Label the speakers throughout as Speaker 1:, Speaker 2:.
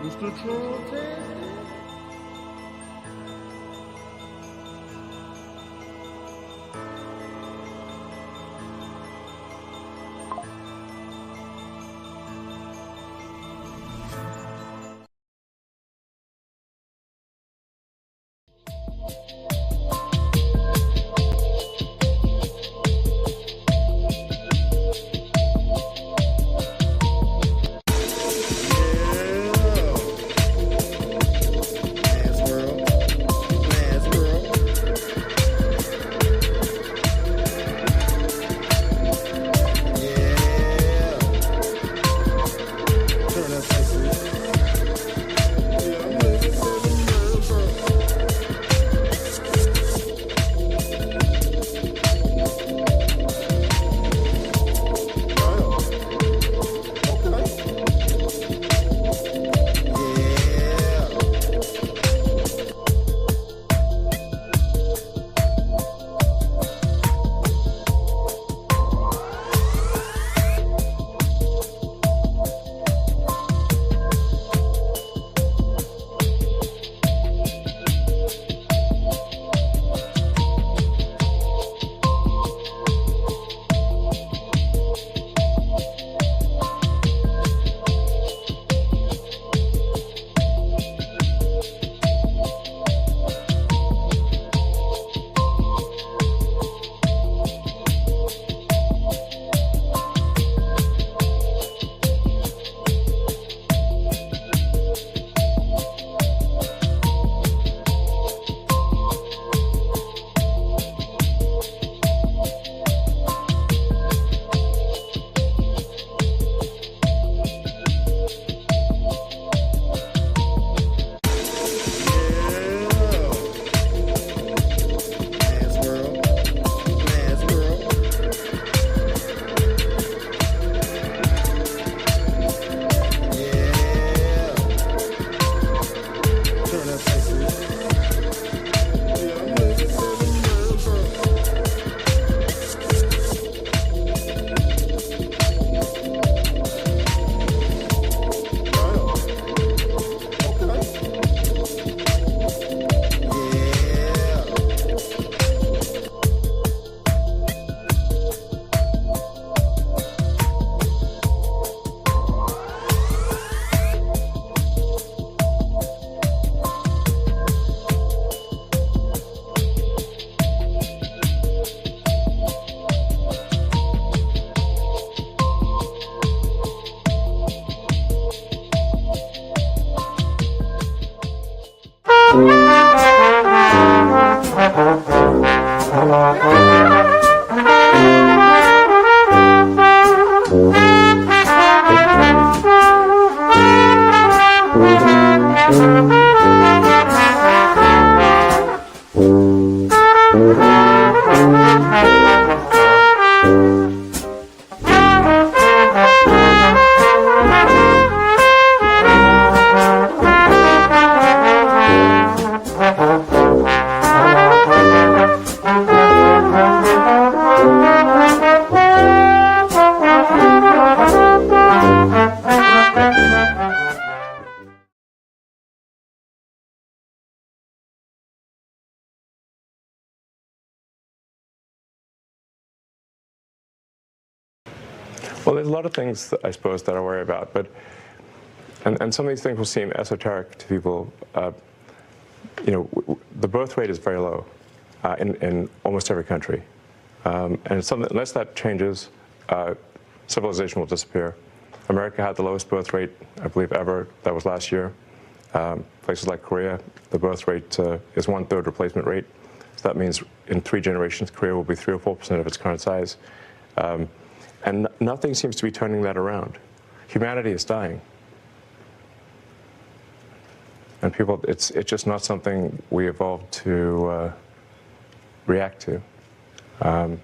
Speaker 1: Mr. Trump.
Speaker 2: Well, there's a lot of things, I suppose, that I worry about, but and some of these things will seem esoteric to people. You know, the birth rate is very low in almost every country, and it's something, unless that changes, civilization will disappear. America had the lowest birth rate, I believe, ever. That was last year. Places like Korea, the birth rate is 1/3 replacement rate. So that means in 3 generations, Korea will be 3 or 4% of its current size. And nothing seems to be turning that around. Humanity is dying. And people, it's just not something we evolved to react to. And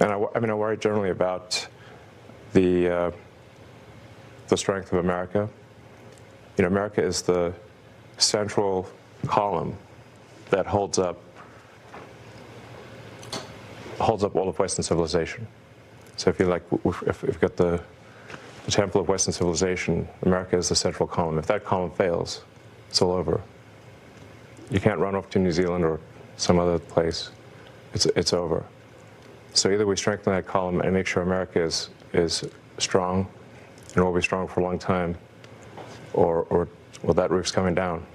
Speaker 2: I mean, I worry generally about the strength of America. You know, America is the central column that holds up all of Western civilization. So if you like, if you've got the the temple of Western civilization. America is the central column. If that column fails, it's all over. You can't run off to New Zealand or some other place. It's over. So either we strengthen that column and make sure America is strong and will be strong for a long time, or well, that roof's coming down.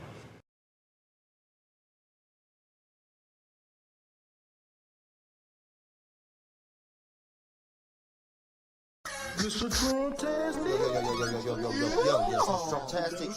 Speaker 1: Mr. Fantastic.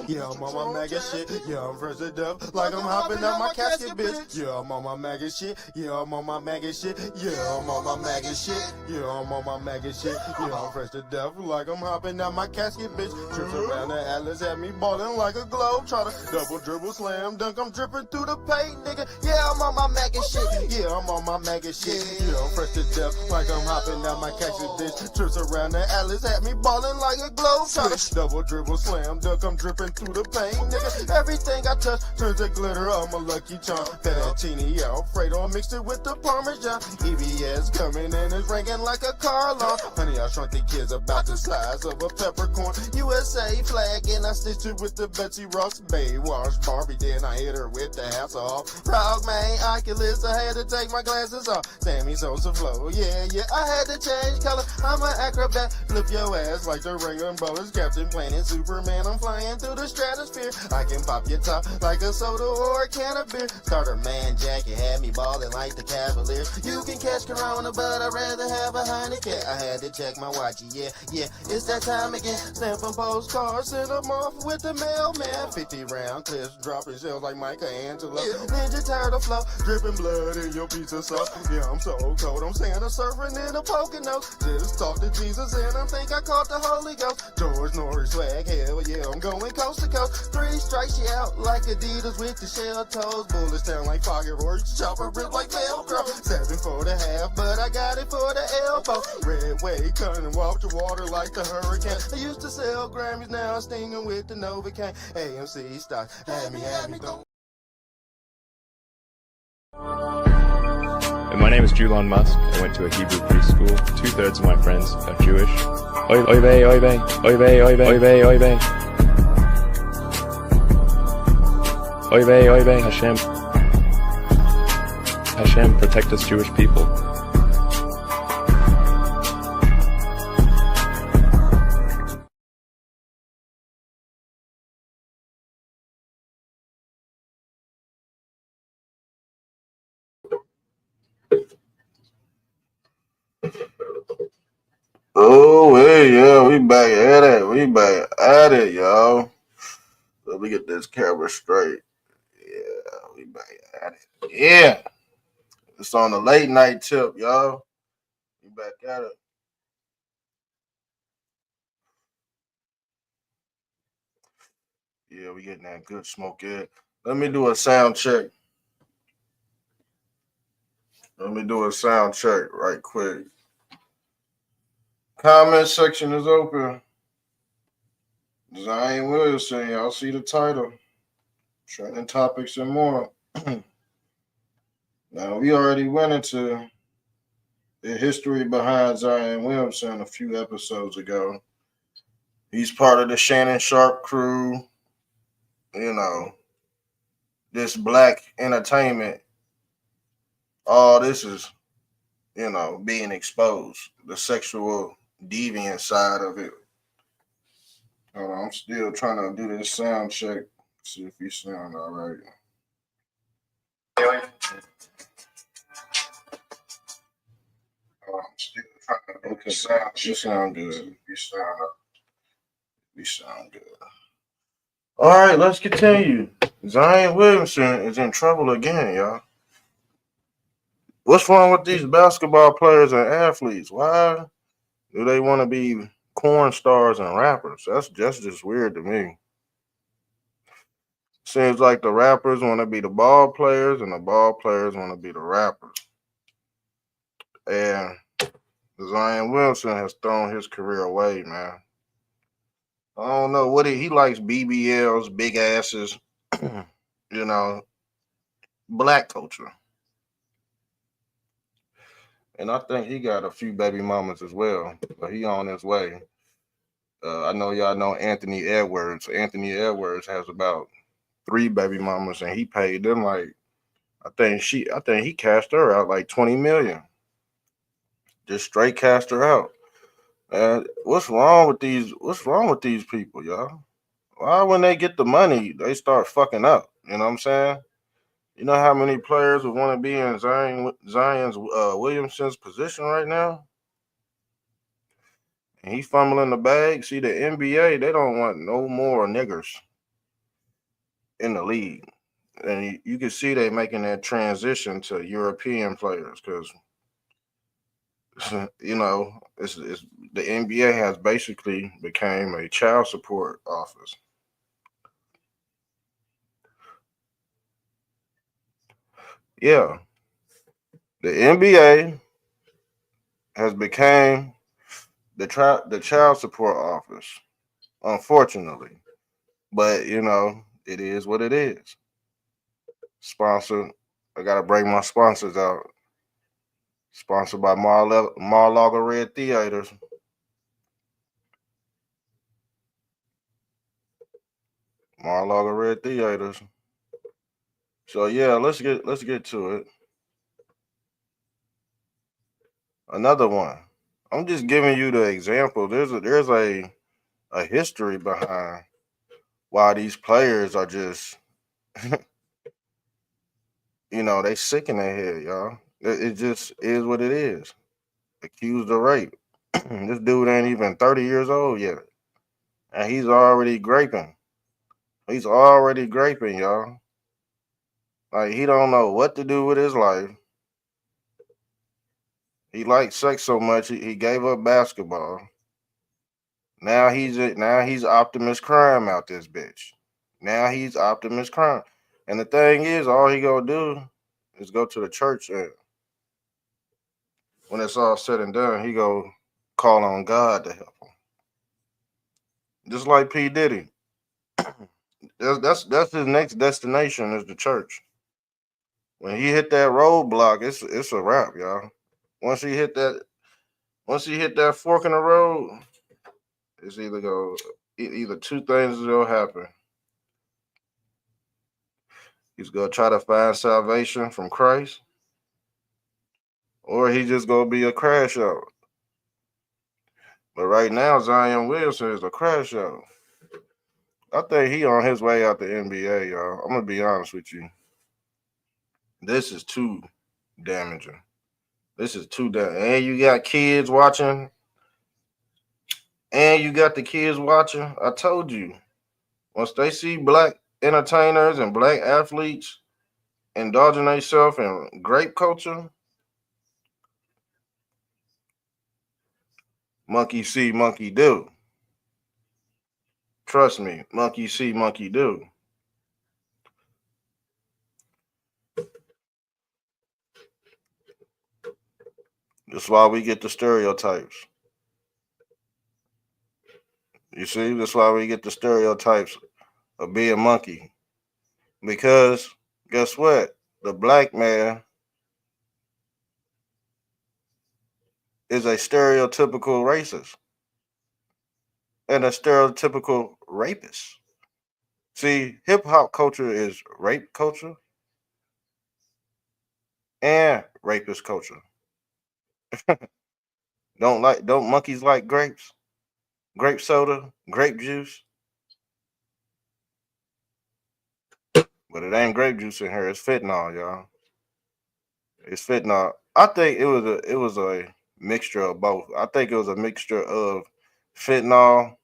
Speaker 1: Yeah, I'm on my maggot shit. Yeah, I'm fresh to death, like I'm hopping out my casket, bitch. Yeah, I'm on my maggot shit. Yeah, I'm on my maggot shit. Yeah, I'm on my maggot shit. Yeah, I'm on my maggot shit. Yeah, I'm fresh to death, like I'm hopping out my casket, bitch. Trips around the Atlas, had me ballin' like a globe. Try to double dribble, slam dunk, I'm dripping through the paint, nigga. Yeah, I'm on my maggot shit. Yeah, I'm on my maggot shit. Yeah, I'm fresh to death, like I'm hopping out my casket, bitch. Trips around the Atlas, had me ballin' like a globe. Try to double dribble, slam dunk, I'm dripping through the paint, nigga. Everything I touch turns to glitter, I'm a lucky charm. Fettuccine Alfredo, mixed it with the Parmesan. EBS coming in, it's ringing like a car alarm. Honey, I shrunk the kids about the size of a peppercorn. USA flag, and I stitched it with the Betsy Ross Baywatch Barbie. Then I hit her with the house off. Frog man, Oculus, I had to take my glasses off. Sammy Sosa flow, yeah, I had to change color. I'm an acrobat, flip your ass like the ring umbrellas. Captain Planet, Superman, I'm flying through the stratosphere. I can pop your top like a soda or a can of beer. Starter man jacket had me ballin' like the Cavalier. You can catch Corona, but I'd rather have a Heineken. I had to check my watch, yeah, it's that time again. Stampin' postcards, send them off with the mailman. 50 round clips, dropping shells like Michelangelo. Ninja Turtle flow, dripping blood in your pizza sauce. Yeah, I'm so cold, I'm Santa surfing in a Poconos. Just talk to Jesus and I think I caught the Holy Ghost. George Norris swag, hell yeah, I'm going coast to coast. 3 strikes you out like Adidas with the shell toes. Bullets sound like fireworks, chopper rip like Velcro. 7 for the half, but I got it for the elbow. Red wave coming, walk the water like the hurricane. I used to sell Grammys, now I'm stinging with the Novocaine. AMC stock, had me go.
Speaker 2: My name is Julon Musk. I went to a Hebrew preschool. 2/3 of my friends are Jewish. Oy vey, oy vey, oy vey, oy vey, oy vey, oy vey. Oy vey, oy vey, Hashem. Hashem, protect us Jewish people.
Speaker 3: Oh, hey, yeah, we back at it. We back at it, y'all. Let me get this camera straight. Yeah, we back at it. Yeah, it's on the late night tip, y'all. We back at it. Yeah, we getting that good smoke in. Let me do a sound check. Let me do a sound check right quick. Comment section is open. Jane Williamson, y'all see the title. Trending topics and more. Now, we already went into the history behind Zion Williamson a few episodes ago. He's part of the Shannon Sharp crew. You know, this black entertainment. All this is, being exposed. The sexual deviant side of it. Hold on, I'm still trying to do this sound check. See if you sound all right. I'm still trying to do this sound. You sound good. You sound good. All right, let's continue. Zion Williamson is in trouble again, y'all. What's wrong with these basketball players and athletes? Why do they want to be corn stars and rappers? That's just weird to me. Seems like the rappers want to be the ball players and the ball players want to be the rappers. And Zion Williamson has thrown his career away, man. I don't know what he likes BBLs, big asses, black culture. And I think he got a few baby mamas as well, but he on his way. I know y'all know Anthony Edwards. Anthony Edwards has about 3 baby mamas, and he paid them like I think he cashed her out like 20 million. Just straight cashed her out. And what's wrong with these? What's wrong with these people, y'all? Why when they get the money, they start fucking up? You know what I'm saying? You know how many players would want to be in Zion's Williamson's position right now? And he fumbling the bag. See, the NBA, they don't want no more niggers in the league. And you can see they making that transition to European players because, you know, it's the NBA has basically became a child support office. Yeah, the NBA has became the child support office, unfortunately. But you know, it is what it is. Sponsor, I gotta bring my sponsors out. Sponsored by Mar-Lago Red Theaters. Mar-Lago Red Theaters. So yeah, let's get to it. Another one. I'm just giving you the example. There's a history behind why these players are just you know they sick in their head, y'all. It just is what it is. Accused of rape. This dude ain't even 30 years old yet, and he's already graping. He's already graping, y'all. Like he don't know what to do with his life. He liked sex so much he gave up basketball. Now he's Optimus Crime out this bitch. Now he's Optimus Crime. And the thing is, all he gonna do is go to the church, and when it's all said and done, he go call on God to help him. Just like P. Diddy. That's his next destination is the church. When he hit that roadblock, it's a wrap, y'all. Once he hit that once he hit that fork in the road, it's either two things will happen. He's gonna try to find salvation from Christ, or he just gonna be a crash out. But right now, Zion Williamson is a crash out. I think he on his way out the NBA, y'all. I'm gonna be honest with you. This is too damaging. This is too damaging. And you got kids watching. And you got the kids watching. I told you. Once they see black entertainers and black athletes indulging themselves in grape culture, monkey see, monkey do. Trust me, monkey see, monkey do. That's why we get the stereotypes. You see, that's why we get the stereotypes of being monkey. Because guess what? The black man is a stereotypical racist and a stereotypical rapist. See, hip hop culture is rape culture and rapist culture. Don't monkeys like grapes? Grape soda, grape juice, but it ain't grape juice in here. It's fentanyl, y'all. It's fentanyl. I think it was a mixture of both. I think it was a mixture of fentanyl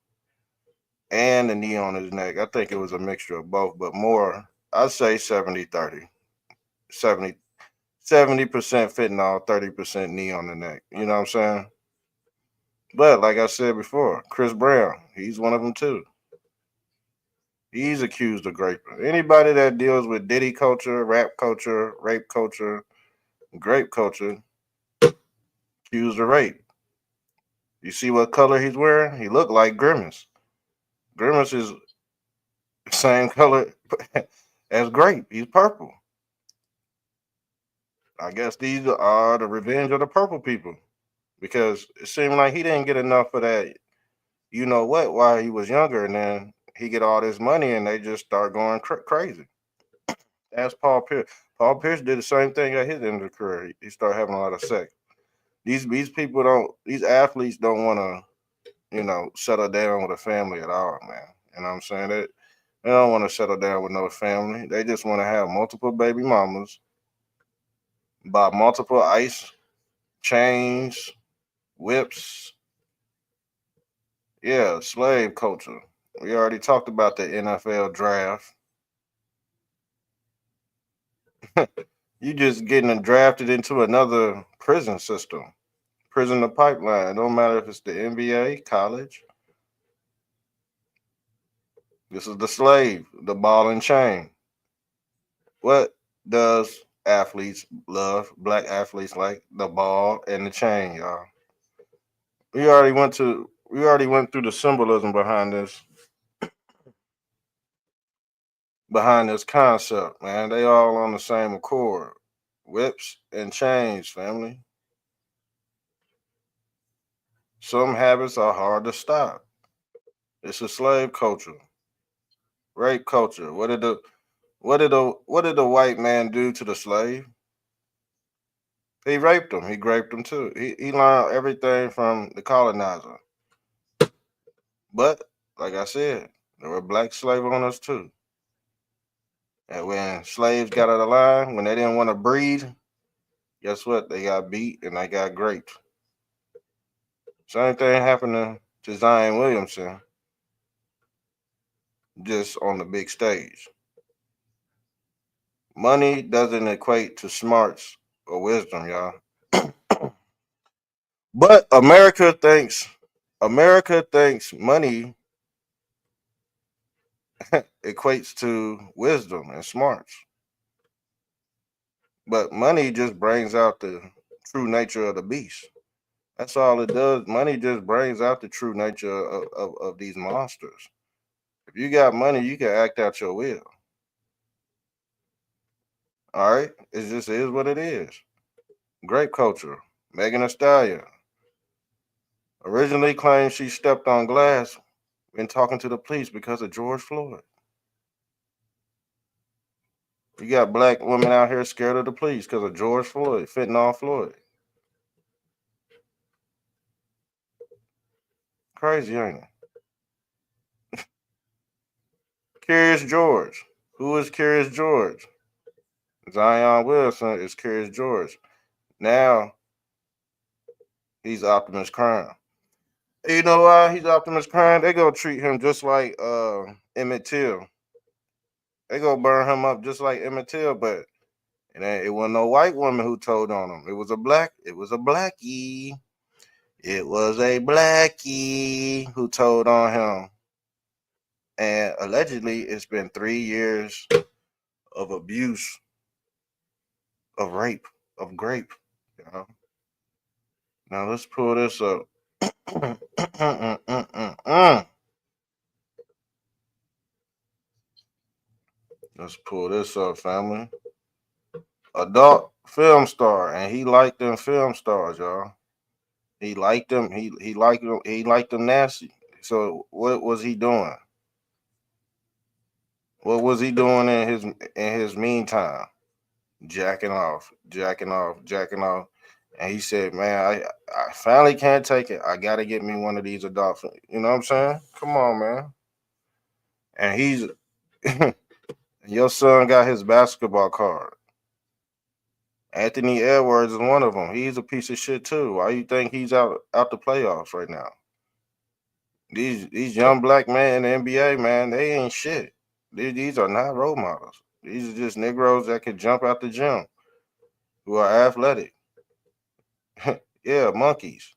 Speaker 3: and the knee on his neck. I think it was a mixture of both, but more, I'd say 70-30. 70% fentanyl, 30% knee on the neck. You know what I'm saying? But like I said before, Chris Brown, he's one of them too. He's accused of raping. Anybody that deals with Diddy culture, rap culture, rape culture, grape culture, accused of rape. You see what color he's wearing? He looked like Grimace. Grimace is the same color as grape. He's purple. I guess these are the revenge of the purple people because it seemed like he didn't get enough of that. You know what? While he was younger, and then he get all this money, and they just start going crazy. That's Paul Pierce. Paul Pierce did the same thing at his end of the career. He started having a lot of sex. These people don't. These athletes don't want to, settle down with a family at all, man. You know what I'm saying? They don't want to settle down with no family. They just want to have multiple baby mamas, buy multiple ice chains, whips. Yeah, slave culture. We already talked about the NFL draft. You just getting drafted into another prison system, prison to pipeline. It don't matter if it's the NBA, college. This is the slave, the ball and chain. What does athletes love? Black athletes like the ball and the chain, y'all. We already went through the symbolism behind this concept, man. They all on the same accord. Whips and chains, family. Some habits are hard to stop. It's a slave culture, rape culture. What did the white man do to the slave? He raped him. He raped him too. He learned everything from the colonizer. But like I said, there were black slave owners too. And when slaves got out of line, when they didn't want to breed, guess what? They got beat and they got raped. Same thing happened to Zion Williamson, just on the big stage. Money doesn't equate to smarts or wisdom, y'all. But America thinks money equates to wisdom and smarts. But money just brings out the true nature of the beast. That's all it does. Money just brings out the true nature of these monsters. If you got money, you can act out your will. All right? It just is what it is. Grape culture. Megan Thee Stallion originally claimed she stepped on glass when talking to the police because of George Floyd. You got black women out here scared of the police because of George Floyd, fentanyl Floyd. Crazy, ain't it? Curious George. Who is Curious George? Zion Wilson is Curious George. Now he's Optimus Prime. You know why he's Optimus Prime? They gonna treat him just like Emmett Till. They gonna burn him up just like Emmett Till, but it wasn't no white woman who told on him. It was a blackie. It was a blackie who told on him. And allegedly it's been 3 years of abuse, of rape, of grape. You know? Now let's pull this up. Let's pull this up, family. Adult film star, and he liked them film stars, y'all. He liked them. He liked them. He liked them nasty. So what was he doing? What was he doing in his meantime? Jacking off, jacking off, jacking off. And he said, "Man, I finally can't take it. I got to get me one of these adult. You know what I'm saying? Come on, man." And your son got his basketball card. Anthony Edwards is one of them. He's a piece of shit too. Why you think he's out the playoffs right now? These young black men in the NBA, man, they ain't shit. These are not role models. These are just Negroes that can jump out the gym, who are athletic. Yeah, monkeys.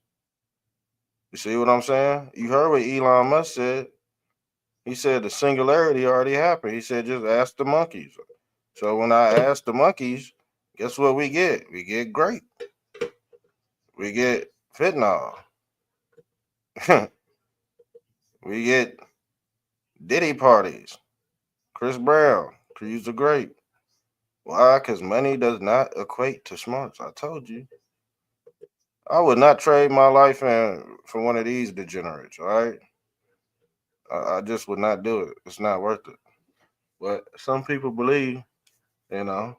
Speaker 3: You see what I'm saying? You heard what Elon Musk said. He said the singularity already happened. He said just ask the monkeys. So when I ask the monkeys, guess what we get? We get grape. We get fentanyl. We get Diddy parties. Chris Brown, to use the grape. Why? Because money does not equate to smarts. I told you. I would not trade my life in for one of these degenerates, all right? I just would not do it. It's not worth it. But some people believe, you know,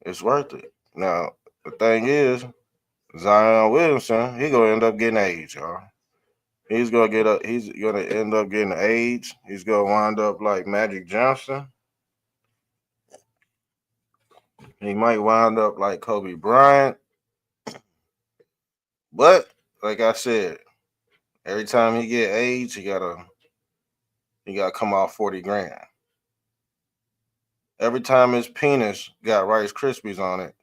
Speaker 3: it's worth it. Now, the thing is, Zion Williamson, he gonna end up getting AIDS, y'all. He's gonna end up getting AIDS. He's gonna wind up like Magic Johnson. He might wind up like Kobe Bryant. But like I said, every time he get AIDS, he gotta come off 40 grand. Every time his penis got Rice Krispies on it,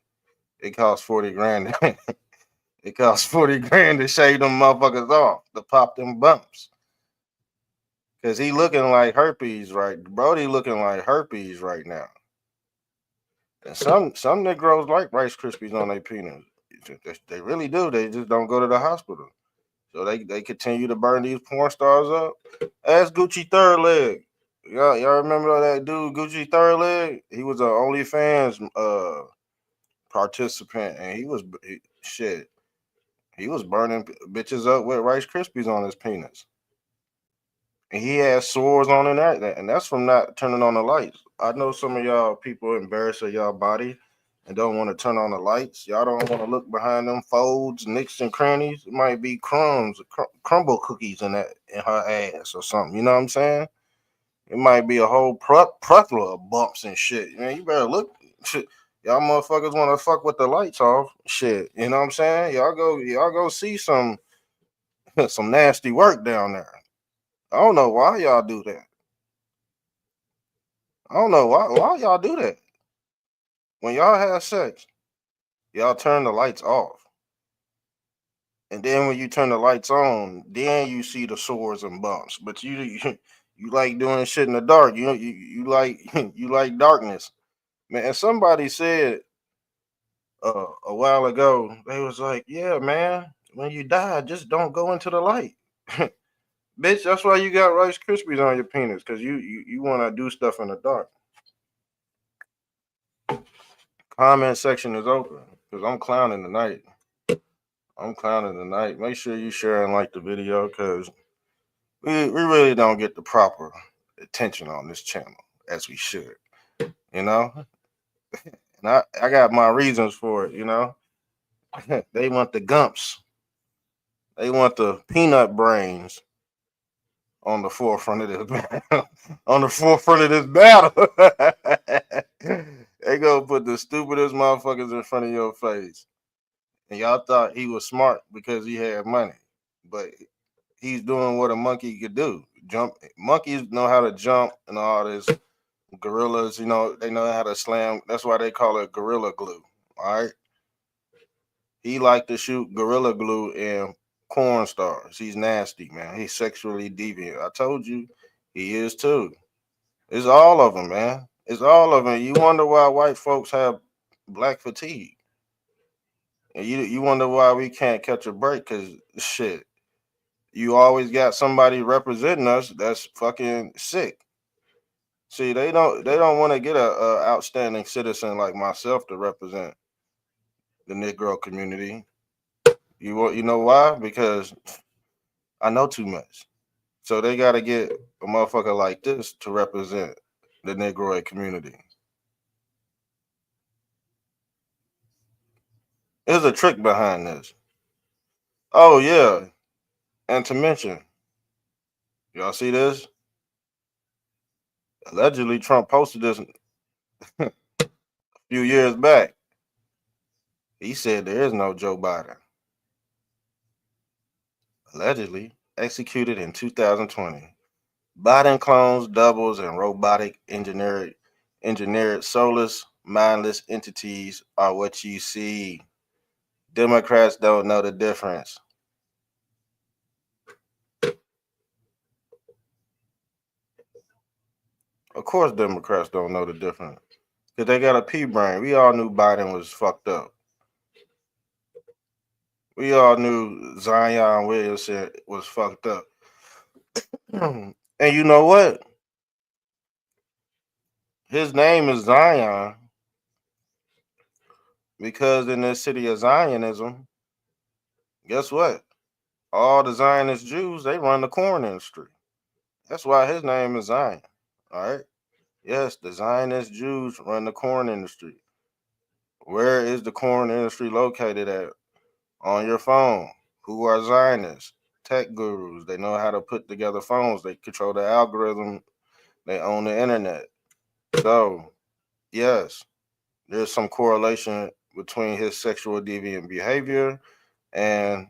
Speaker 3: it costs 40 grand. It costs 40 grand to shave them motherfuckers off, to pop them bumps. Cause he looking like herpes, right? Brody looking like herpes right now. And some Negroes like Rice Krispies on their penis. They really do. They just don't go to the hospital. So they continue to burn these porn stars up. Ask Gucci Third Leg. Y'all remember that dude Gucci Third Leg? He was an OnlyFans participant, and shit. He was burning bitches up with Rice Krispies on his penis. And he had sores on and that, and that's from not turning on the lights. I know some of y'all people embarrassed of y'all body and don't want to turn on the lights. Y'all don't want to look behind them folds, nicks, and crannies. It might be crumbs, crumble cookies in her ass or something. You know what I'm saying? It might be a whole plethora of bumps and shit. Man, you better look. Y'all motherfuckers want to fuck with the lights off. Shit, you know what I'm saying? Y'all go see some some nasty work down there. I don't know why y'all do that. I don't know why y'all do that. When y'all have sex, y'all turn the lights off. And then when you turn the lights on, then you see the sores and bumps. But you like doing shit in the dark. You like you like darkness. Man, and somebody said a while ago, they was like, yeah, man, when you die, just don't go into the light. Bitch, that's why you got Rice Krispies on your penis, because you want to do stuff in the dark. Comment section is open, because I'm clowning tonight. Make sure you share and like the video, because we really don't get the proper attention on this channel as we should, you know? And I got my reasons for it, you know? They want the gumps. They want the peanut brains on the forefront of this battle. On the forefront of this battle. They gonna put the stupidest motherfuckers in front of your face. And y'all thought he was smart because he had money. But he's doing what a monkey could do. Jump. Monkeys know how to jump and all this. Gorillas, you know, they know how to slam. That's why they call it gorilla glue. All right. He liked to shoot gorilla glue and porn stars. He's nasty, man. He's sexually deviant. I told you, he is too. It's all of them, man. It's all of them. You wonder why white folks have black fatigue. And you wonder why we can't catch a break, because shit, you always got somebody representing us that's fucking sick. See, they don't want to get a outstanding citizen like myself to represent the Negro community. You know why? Because I know too much. So they got to get a motherfucker like this to represent the Negroid community. There's a trick behind this. Oh yeah, and to mention, y'all see this? Allegedly, Trump posted this a few years back. He said there is no Joe Biden. Allegedly executed in 2020. Biden clones, doubles, and robotic engineered soulless, mindless entities are what you see. Democrats don't know the difference. Of course, Democrats don't know the difference because they got a pea brain. We all knew Biden was fucked up. We all knew Zion Williamson was fucked up. And you know what? His name is Zion, Because in the city of Zionism, guess what? All the Zionist Jews, they run the corn industry. That's why his name is Zion. All right. Yes, the Zionist Jews run the corn industry. Where is the corn industry located at? On your phone. Who are Zionists? Tech gurus. They know how to put together phones. They control the algorithm. They own the internet. So, yes, there's some correlation between his sexual deviant behavior and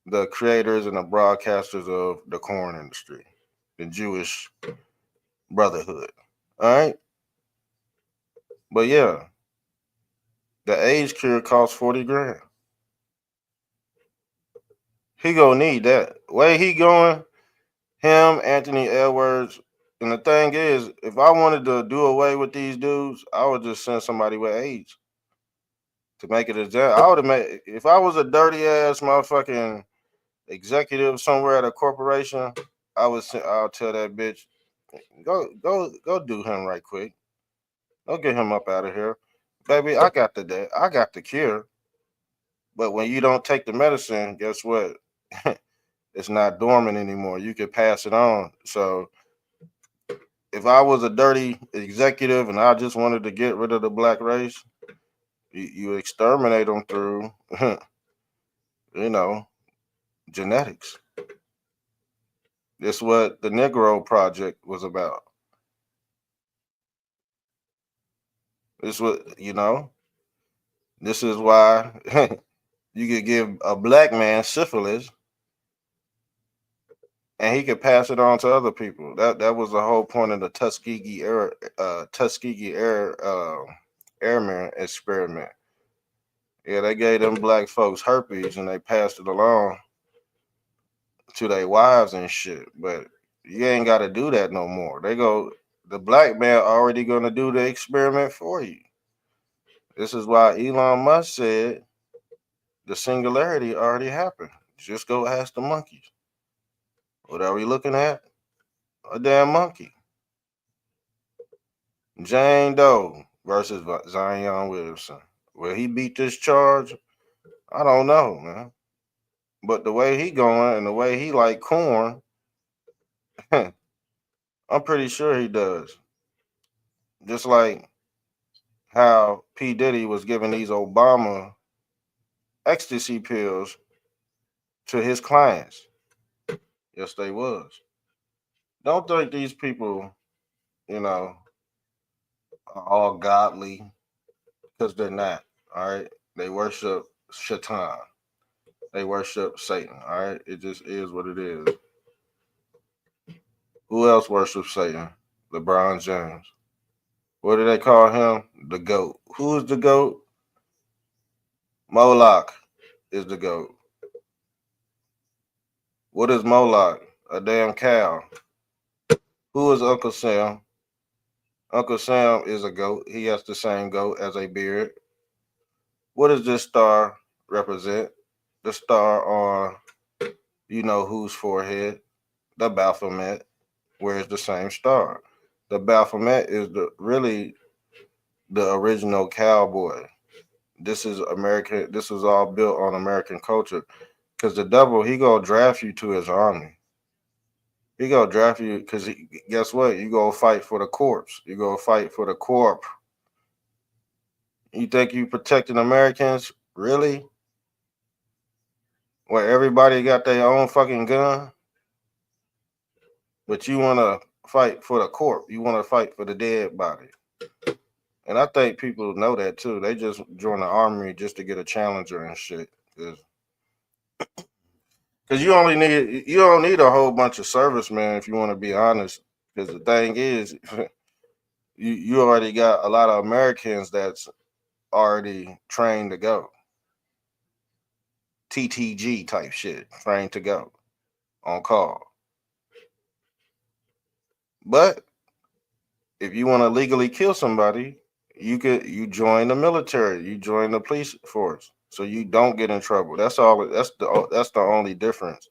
Speaker 3: the creators and the broadcasters of the corn industry, the Jewish Brotherhood. All right. But yeah, the AIDS cure costs 40 grand. He gonna need that. Way he going, him, Anthony Edwards. And the thing is, if I wanted to do away with these dudes, I would just send somebody with AIDS to make it a job. I would have made, if I was a dirty ass motherfucking executive somewhere at a corporation, I'll tell that bitch, go do him right quick. Go get him up out of here. Baby, I got the cure. But when you don't take the medicine, guess what? It's not dormant anymore. You can pass it on. So if I was a dirty executive and I just wanted to get rid of the black race, you exterminate them through, you know, genetics. That's what the Negro Project was about. This this is why you could give a black man syphilis and he could pass it on to other people. That was the whole point of the Tuskegee Airman experiment. Yeah, they gave them black folks herpes and they passed it along to their wives and shit. But you ain't got to do that no more. The black man already going to do the experiment for you. This is why Elon Musk said the singularity already happened. Just go ask the monkeys. What are we looking at? A damn monkey. Jane Doe versus Zion Williamson. Will he beat this charge? I don't know, man. But the way he going and the way he like corn, I'm pretty sure he does. Just like how P. Diddy was giving these Obama ecstasy pills to his clients. Yes, they was. Don't think these people, you know, are all godly because they're not. All right. They worship Shaitan. They worship Satan. All right. It just is what it is. Who else worships Satan? LeBron James. What do they call him? The GOAT. Who is the GOAT? Moloch is the GOAT. What is Moloch? A damn cow. Who is Uncle Sam? Uncle Sam is a goat. He has the same goat as a beard. What does this star represent? The star on you know whose forehead? The Baphomet. Wears the same star. The Baphomet is really the original cowboy. This is American. This was all built on American culture. Because the devil, he gonna draft you to his army. He gonna draft you because guess what? You go fight for the corpse. You go fight for the corp. You think you protecting Americans? Really? Where everybody got their own fucking gun? But you wanna fight for the corpse. You wanna fight for the dead body. And I think people know that too. They just join the army just to get a challenger and shit. Because you don't need a whole bunch of servicemen if you want to be honest. Because the thing is, you already got a lot of Americans that's already trained to go. TTG type shit, trained to go on call. But if you want to legally kill somebody, you join the military, you join the police force, so you don't get in trouble. That's all. That's the only difference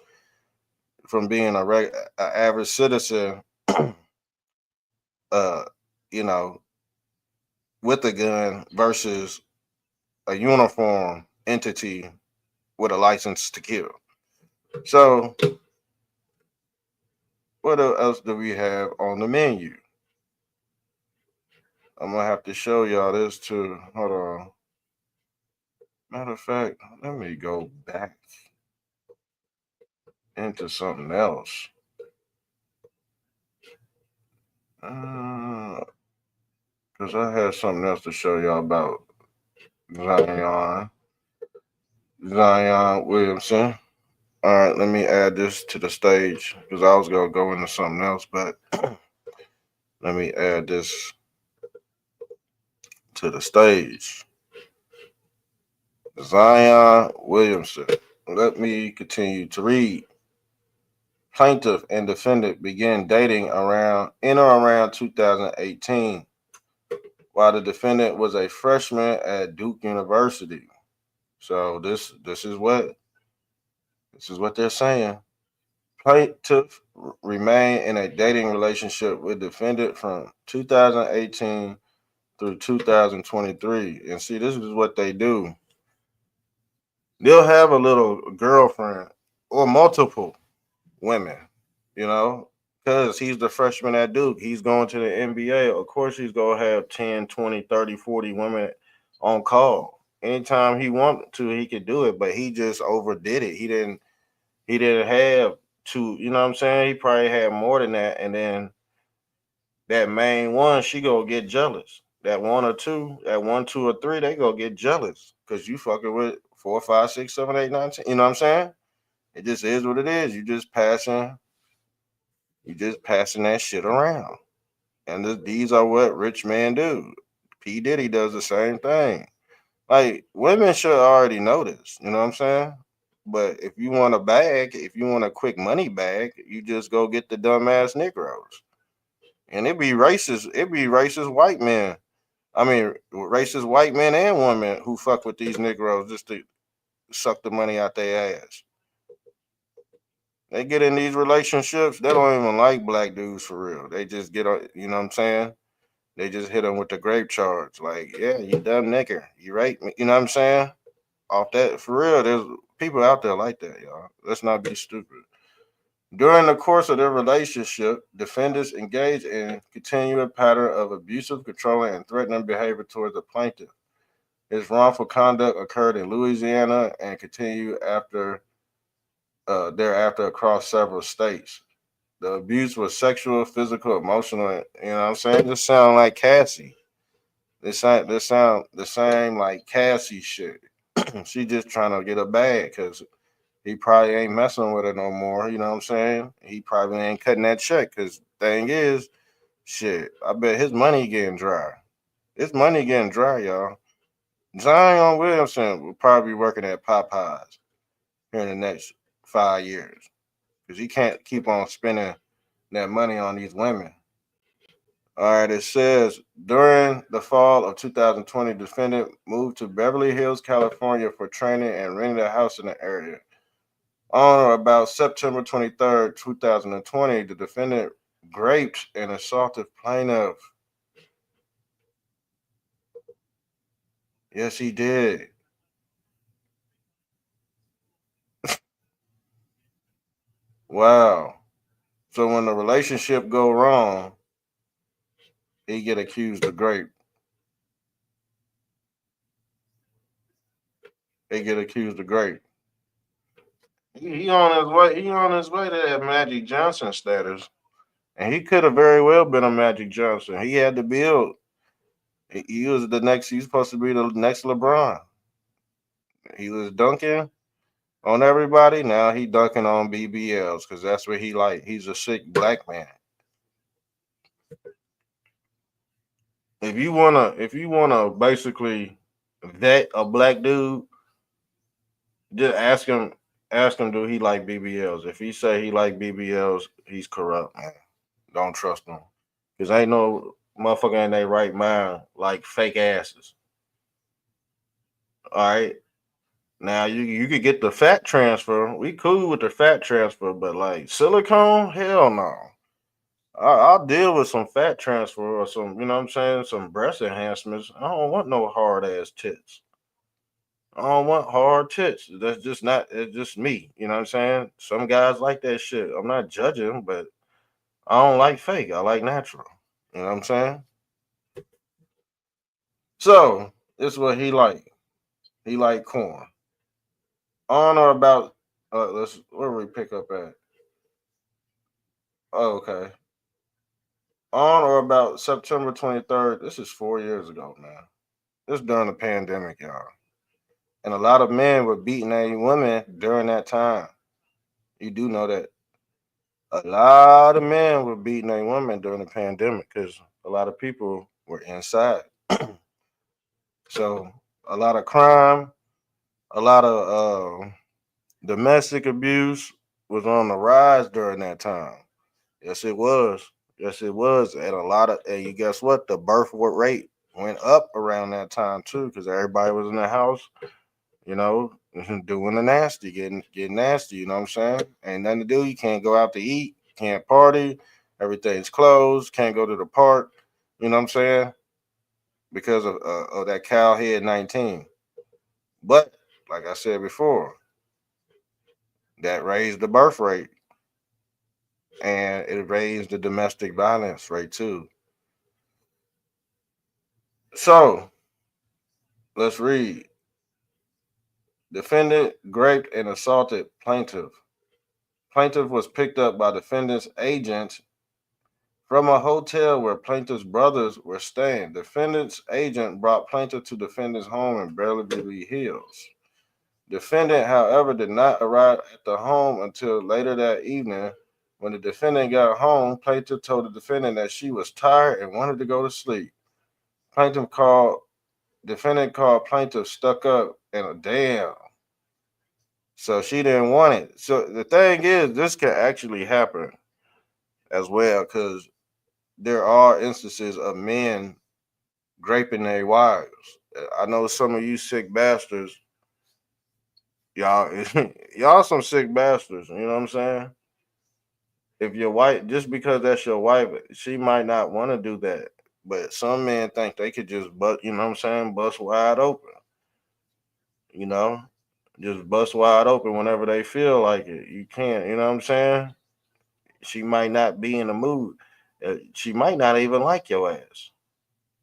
Speaker 3: from being a average citizen. uh, you know, with a gun versus a uniform entity with a license to kill. So, what else do we have on the menu? I'm gonna have to show y'all this too. Hold on. Matter of fact, let me go back into something else. Because I had something else to show y'all about Zion Williamson. All right, let me add this to the stage because I was gonna go into something else, but let me add this to the stage. Zion Williamson. Let me continue to read. Plaintiff and defendant began dating in or around 2018, while the defendant was a freshman at Duke University. So this is what they're saying. Plaintiff remained in a dating relationship with defendant from 2018 through 2023. And see, this is what they do. They'll have a little girlfriend or multiple women, you know, because he's the freshman at Duke. He's going to the NBA. Of course, he's going to have 10, 20, 30, 40 women on call. Anytime he wanted to, he could do it, but he just overdid it. He didn't have to, you know what I'm saying? He probably had more than that. And then that main one, she go get jealous. That one or two, that 1, 2, or 3, they go get jealous because you fucking with 4, 5, 6, 7, 8, 9, 10. You know what I'm saying? It just is what it is. You just passing that shit around. And these are what rich men do. P. Diddy does the same thing. Like, women should already know this. You know what I'm saying? But if you want a bag, if you want a quick money bag, you just go get the dumbass Negroes. And it be racist white men. I mean, racist white men and women who fuck with these Negroes just to suck the money out their ass. They get in these relationships, they don't even like black dudes for real. They just get, you know what I'm saying? They just hit them with the grape charge. Like, yeah, you dumb nigger. You right? You know what I'm saying? Off that, for real, there's people out there like that, y'all. Let's not be stupid. During the course of their relationship, defendants engaged in continuing pattern of abusive, controlling, and threatening behavior towards the plaintiff. His wrongful conduct occurred in Louisiana and continued thereafter across several states. The abuse was sexual, physical, emotional. You know what I'm saying? This sound like Cassie. This sound the same like Cassie shit. She just trying to get a bag because he probably ain't messing with her no more. You know what I'm saying? He probably ain't cutting that check because thing is, shit, I bet his money getting dry. His money getting dry, y'all. Zion Williamson will probably be working at Popeyes here in the next 5 years because he can't keep on spending that money on these women. All right, it says during the fall of 2020, defendant moved to Beverly Hills, California for training and rented a house in the area. On or about September 23rd, 2020, the defendant raped and assaulted plaintiff. Yes, he did. Wow. So when the relationship go wrong, he get accused of rape. They get accused of rape. He on his way. He on his way to that Magic Johnson status, and he could have very well been a Magic Johnson. He had to build. He was the next. He's supposed to be the next LeBron. He was dunking on everybody. Now he dunking on BBLs because that's what he like. He's a sick black man. If you wanna basically vet a black dude, just ask him do he like BBLs. If he say he like BBLs, he's corrupt, man. Don't trust him. Cause ain't no motherfucker in their right mind like fake asses. All right. Now you could get the fat transfer. We cool with the fat transfer, but like silicone, hell no. I'll deal with some fat transfer or some, you know what I'm saying, some breast enhancements. I don't want no hard ass tits. I don't want hard tits. That's just not. It's just me. You know what I'm saying? Some guys like that shit. I'm not judging, but I don't like fake. I like natural. You know what I'm saying? So this is what he like. He like corn. On or about. Let's where we pick up at? Oh, okay. On or about September 23rd. This is 4 years ago, man. This during the pandemic, y'all. And a lot of men were beating a women during that time. You do know that a lot of men were beating a woman during the pandemic because a lot of people were inside. So a lot of crime, a lot of domestic abuse was on the rise during that time. Yes, it was. Yes, it was. And a lot of, and you guess what? The birth rate went up around that time too because everybody was in the house, you know, doing the nasty, getting nasty. You know what I'm saying? Ain't nothing to do. You can't go out to eat. Can't party. Everything's closed. Can't go to the park. You know what I'm saying? Because of that cowhead 19. But like I said before, that raised the birth rate and it raised the domestic violence rate too. So let's read. Defendant raped and assaulted plaintiff. Plaintiff was picked up by defendant's agent from a hotel where plaintiff's brothers were staying. Defendant's agent brought plaintiff to defendant's home in Beverly Hills. Defendant, however, did not arrive at the home until later that evening. When the defendant got home, plaintiff told the defendant that she was tired and wanted to go to sleep. Plaintiff called Defendant called plaintiff stuck up and a damn. So she didn't want it. So the thing is, this can actually happen as well because there are instances of men raping their wives. I know some of you sick bastards, y'all, y'all some sick bastards. You know what I'm saying? If your wife, just because that's your wife, she might not want to do that. But some men think they could just you know what I'm saying, bust wide open. You know, just bust wide open whenever they feel like it. You can't, you know what I'm saying? She might not be in the mood. She might not even like your ass.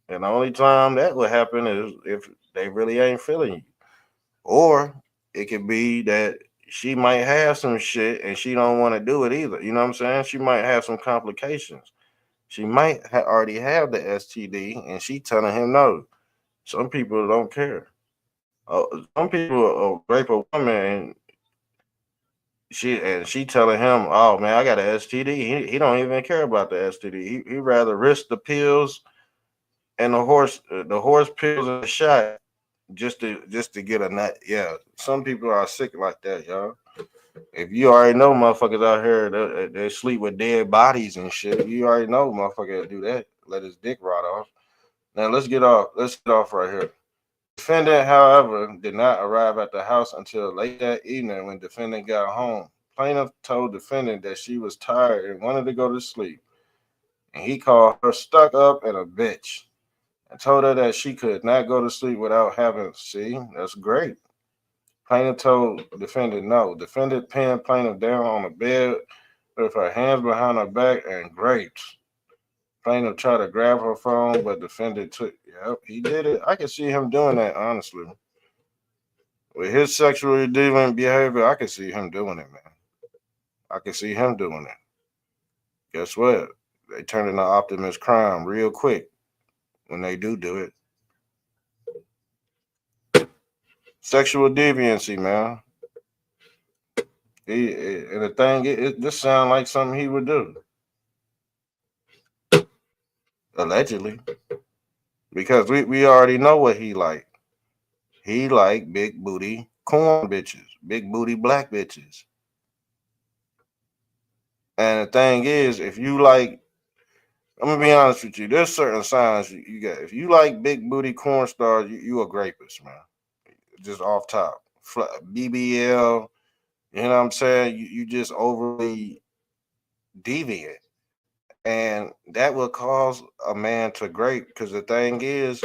Speaker 3: And the only time that would happen is if they really ain't feeling you. Or it could be that she might have some shit and she don't want to do it either. You know what I'm saying? She might have some complications. She might already have the STD and she telling him no. Some people don't care. Some people will rape a woman and she telling him, "Oh man, I got an STD." He don't even care about the STD. He rather risk the pills and the horse pills and the shot just to get a nut. Yeah, some people are sick like that, y'all. If you already know motherfuckers out here they sleep with dead bodies and shit, you already know motherfucker do that. Let his dick rot off. Now let's get off. Let's get off right here. Defendant, however, did not arrive at the house until late that evening when defendant got home. Plaintiff told defendant that she was tired and wanted to go to sleep, and he called her stuck up and a bitch and told her that she could not go to sleep without having. See, that's great. Plaintiff told defendant no. Defendant pinned plaintiff down on the bed with her hands behind her back and grapes. Plaintiff tried to grab her phone, but defendant took. Yep, he did it. I can see him doing that, honestly. With his sexually deviant behavior, I can see him doing it, man. I can see him doing it. Guess what? They turn into Optimus Crime real quick when they do it. Sexual deviancy, man. And the thing, it just sounds like something he would do, allegedly, because we already know what he like. He like big booty corn bitches, big booty black bitches. And the thing is, if you like, I'm gonna be honest with you. There's certain signs you got. If you like big booty corn stars, you a rapist, man. Just off top, BBL. You know what I'm saying? You just overly deviant, and that will cause a man to grape. Because the thing is,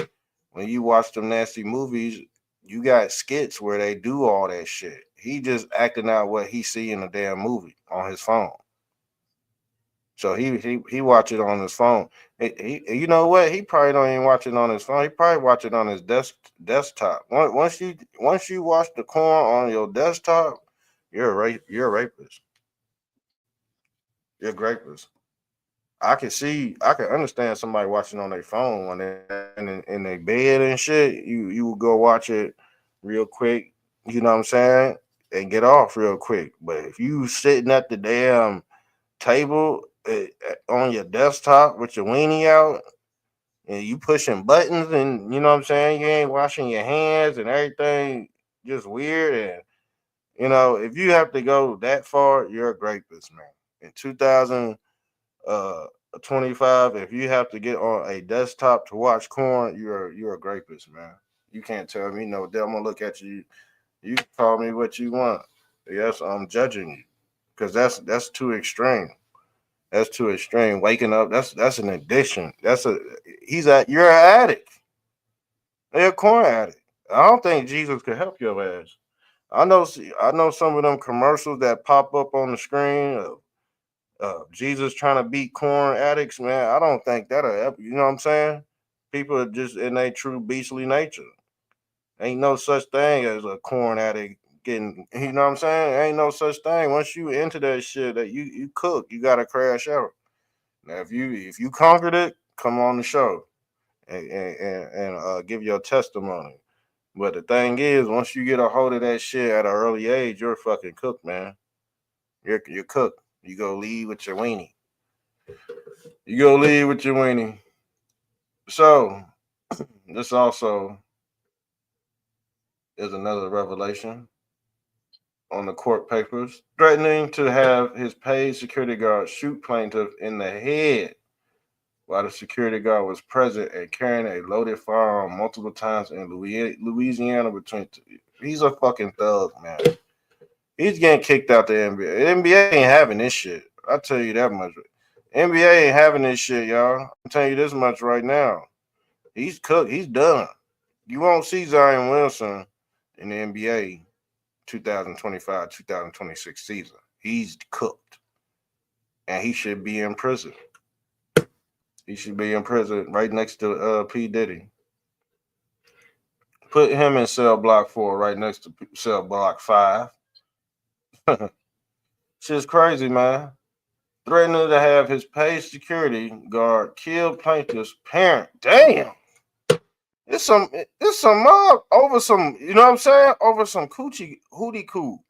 Speaker 3: when you watch them nasty movies, you got skits where they do all that shit. He just acting out what he see in the damn movie on his phone. So he watch it on his phone. You know what? He probably don't even watch it on his phone. He probably watch it on his desktop. Once you watch the porn on your desktop, you're a rapist. You're a rapist. I can understand somebody watching on their phone when they're in their bed and shit. You would go watch it real quick, you know what I'm saying, and get off real quick. But if you sitting at the damn table on your desktop with your weenie out and you pushing buttons and you know what I'm saying, you ain't washing your hands and everything, just weird. And you know, if you have to go that far, you're a rapist, man. In 2025, if you have to get on a desktop to watch porn, you're a rapist, man. You can't tell me no. I'm gonna look at you. You call me what you want. Yes, I'm judging you because that's too extreme. That's too extreme. Waking up, that's an addiction. You're an addict. You're a corn addict. I don't think Jesus could help your ass. I know some of them commercials that pop up on the screen of Jesus trying to beat corn addicts, man. I don't think that'll ever, you know what I'm saying? People are just in their true beastly nature. Ain't no such thing as a corn addict getting, you know what I'm saying? Ain't no such thing. Once you into that shit that you cook, you gotta crash out. Now if you conquered it, come on the show and give your testimony. But the thing is, once you get a hold of that shit at an early age, you're a fucking cook, man. You're cooked. You go leave with your weenie. You go leave with your weenie. So this also is another revelation on the court papers, threatening to have his paid security guard shoot plaintiff in the head while the security guard was present and carrying a loaded firearm multiple times in Louisiana he's a fucking thug, man. He's getting kicked out the NBA. The NBA ain't having this shit. I'll tell you that much. NBA ain't having this shit, y'all. I'm telling you this much right now. He's cooked. He's done. You won't see Zion Williamson in the NBA 2025-2026 season. He's cooked. And he should be in prison. He should be in prison right next to P. Diddy. Put him in cell block 4 right next to cell block 5. Shit's crazy, man. Threatening to have his paid security guard kill plaintiff's parent. Damn. It's some mob over some, you know what I'm saying? Over some coochie coochie.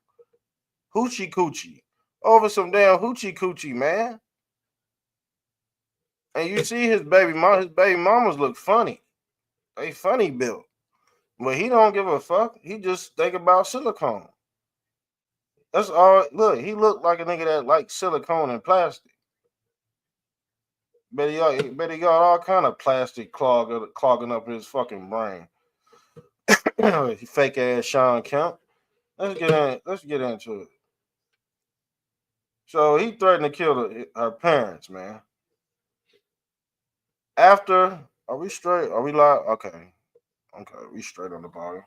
Speaker 3: Over some damn hoochie coochie, man. And you see his baby mamas look funny. They funny built. But he don't give a fuck. He just think about silicone. That's all. Look, he looked like a nigga that likes silicone and plastic. Bet he got all kind of plastic clogging up his fucking brain. Fake ass Sean Kemp. Let's get into it. So he threatened to kill her parents, man. After, are we straight? Are we live? Okay, we straight on the bottom.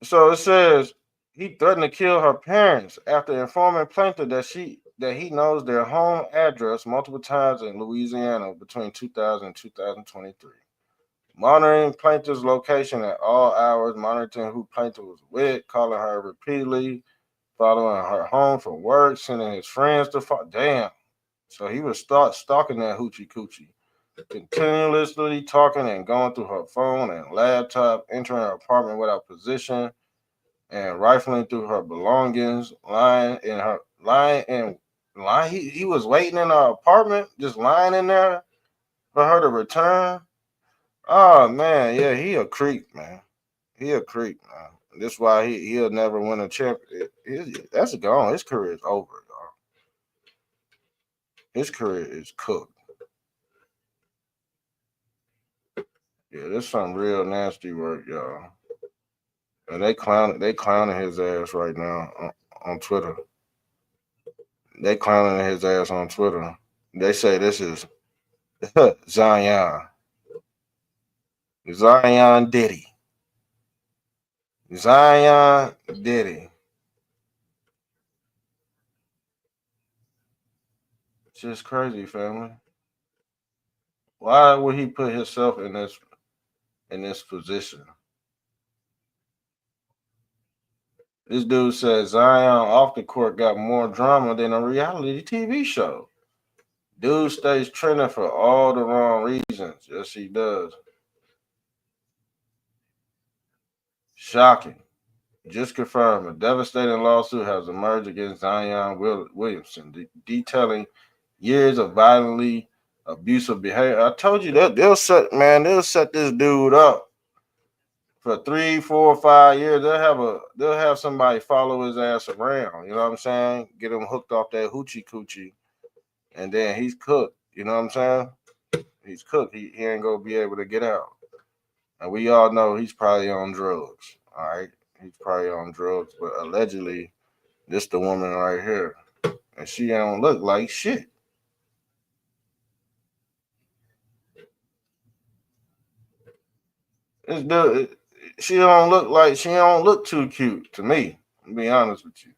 Speaker 3: So it says he threatened to kill her parents after informing plaintiff that he knows their home address multiple times in Louisiana between 2000 and 2023. Monitoring plaintiff's location at all hours, monitoring who plaintiff was with, calling her repeatedly, following her home from work, sending his friends to damn. So he was stalking that hoochie coochie, continuously talking and going through her phone and laptop, entering her apartment without permission, and rifling through her belongings, lying. He was waiting in her apartment, just lying in there for her to return. Oh man, yeah, he a creep, man. He a creep, man. That's why he'll never win a champion. That's gone. His career is over, y'all. His career is cooked. Yeah, this some real nasty work, y'all. And they clowning his ass right now on Twitter. They clowning his ass on Twitter. They say this is Zion. Zion Diddy. Zion Diddy. It's just crazy, family. Why would he put himself in this position? This dude said Zion off the court got more drama than a reality TV show. Dude stays trending for all the wrong reasons. Yes, he does. Shocking. Just confirmed, a devastating lawsuit has emerged against Zion Williamson, detailing years of violently abusive behavior. I told you that they'll set this dude up for 3, 4, 5 years. They'll have somebody follow his ass around. You know what I'm saying? Get him hooked off that hoochie coochie, and then he's cooked. You know what I'm saying? He's cooked. He ain't gonna be able to get out. And we all know he's probably on drugs. All right, he's probably on drugs, but allegedly, this the woman right here, and she don't look like shit. This dude, she don't look too cute to me. To be honest with you,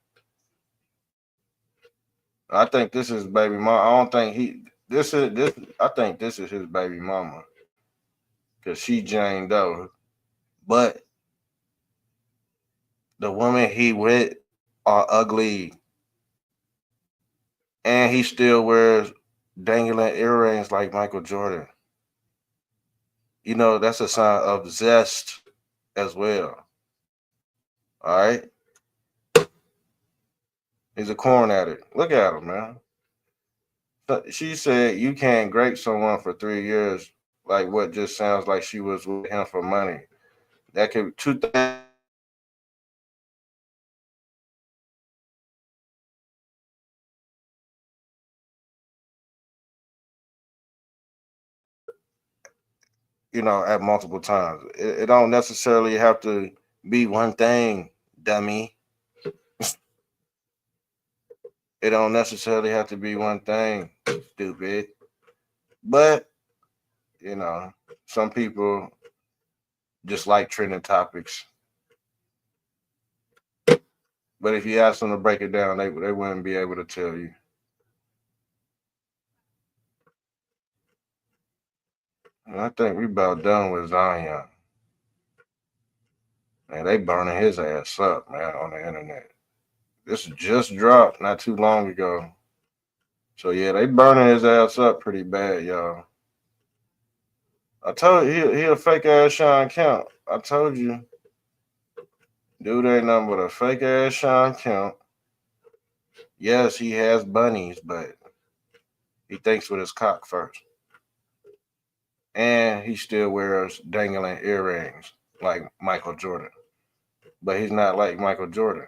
Speaker 3: I think this is baby mama. I don't think this. I think this is his baby mama because she Jane Doe, but the woman he with are ugly, and he still wears dangling earrings like Michael Jordan. You know, that's a sign of zest as well. All right. He's a corn addict. Look at him, man. She said you can't grape someone for 3 years, like what just sounds like she was with him for money. That could two things. You know, at multiple times. It don't necessarily have to be one thing, dummy. It don't necessarily have to be one thing, stupid. But you know, some people just like trending topics. But if you ask them to break it down, they wouldn't be able to tell you. And I think we about done with Zion. Man, they burning his ass up, man, on the internet. This just dropped not too long ago. So yeah, they burning his ass up pretty bad, y'all. I told you he a fake ass Sean Kemp. I told you, dude ain't nothing but a fake ass Sean Kemp. Yes, he has bunnies, but he thinks with his cock first. And he still wears dangling earrings like Michael Jordan. But he's not like Michael Jordan.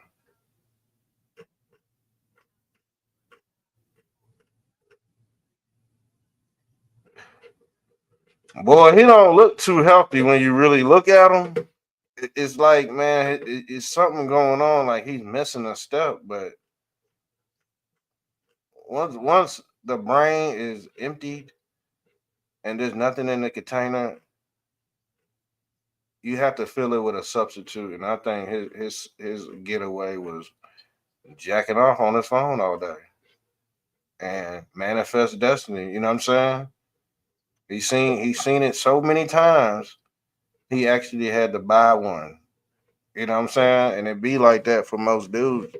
Speaker 3: Boy, he don't look too healthy when you really look at him. It's like, man, it's something going on. Like he's missing a step. But once the brain is emptied and there's nothing in the container, you have to fill it with a substitute. And I think his getaway was jacking off on his phone all day and manifest destiny. You know what I'm saying? He's seen it so many times. He actually had to buy one. You know what I'm saying? And it be like that for most dudes,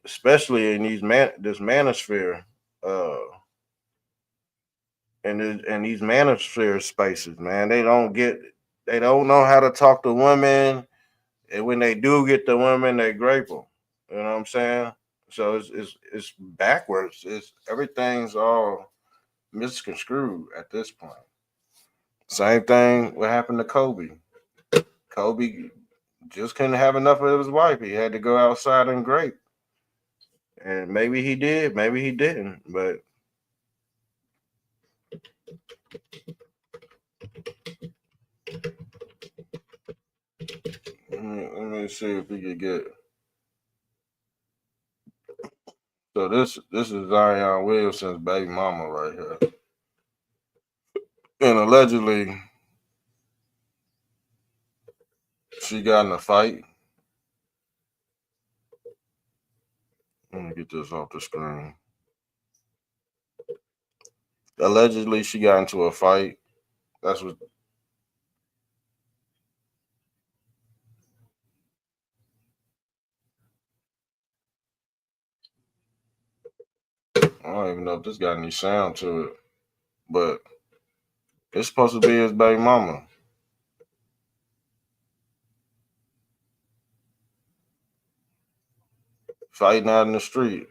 Speaker 3: especially in this manosphere, uh, and these manosphere spaces, man. They don't know how to talk to women, and when they do get the women, they grape them. You know what I'm saying? So it's backwards. It's everything's all misconstrued at this point. Same thing what happened to Kobe. Kobe just couldn't have enough of his wife. He had to go outside and grape. And maybe he did, maybe he didn't. But let me see if we could get. So this is Zion Williamson's baby mama right here, and allegedly She got in a fight. Let me get this off the screen. Allegedly, she got into a fight. That's what. I don't even know if this got any sound to it, but it's supposed to be his baby mama. Fighting out in the street.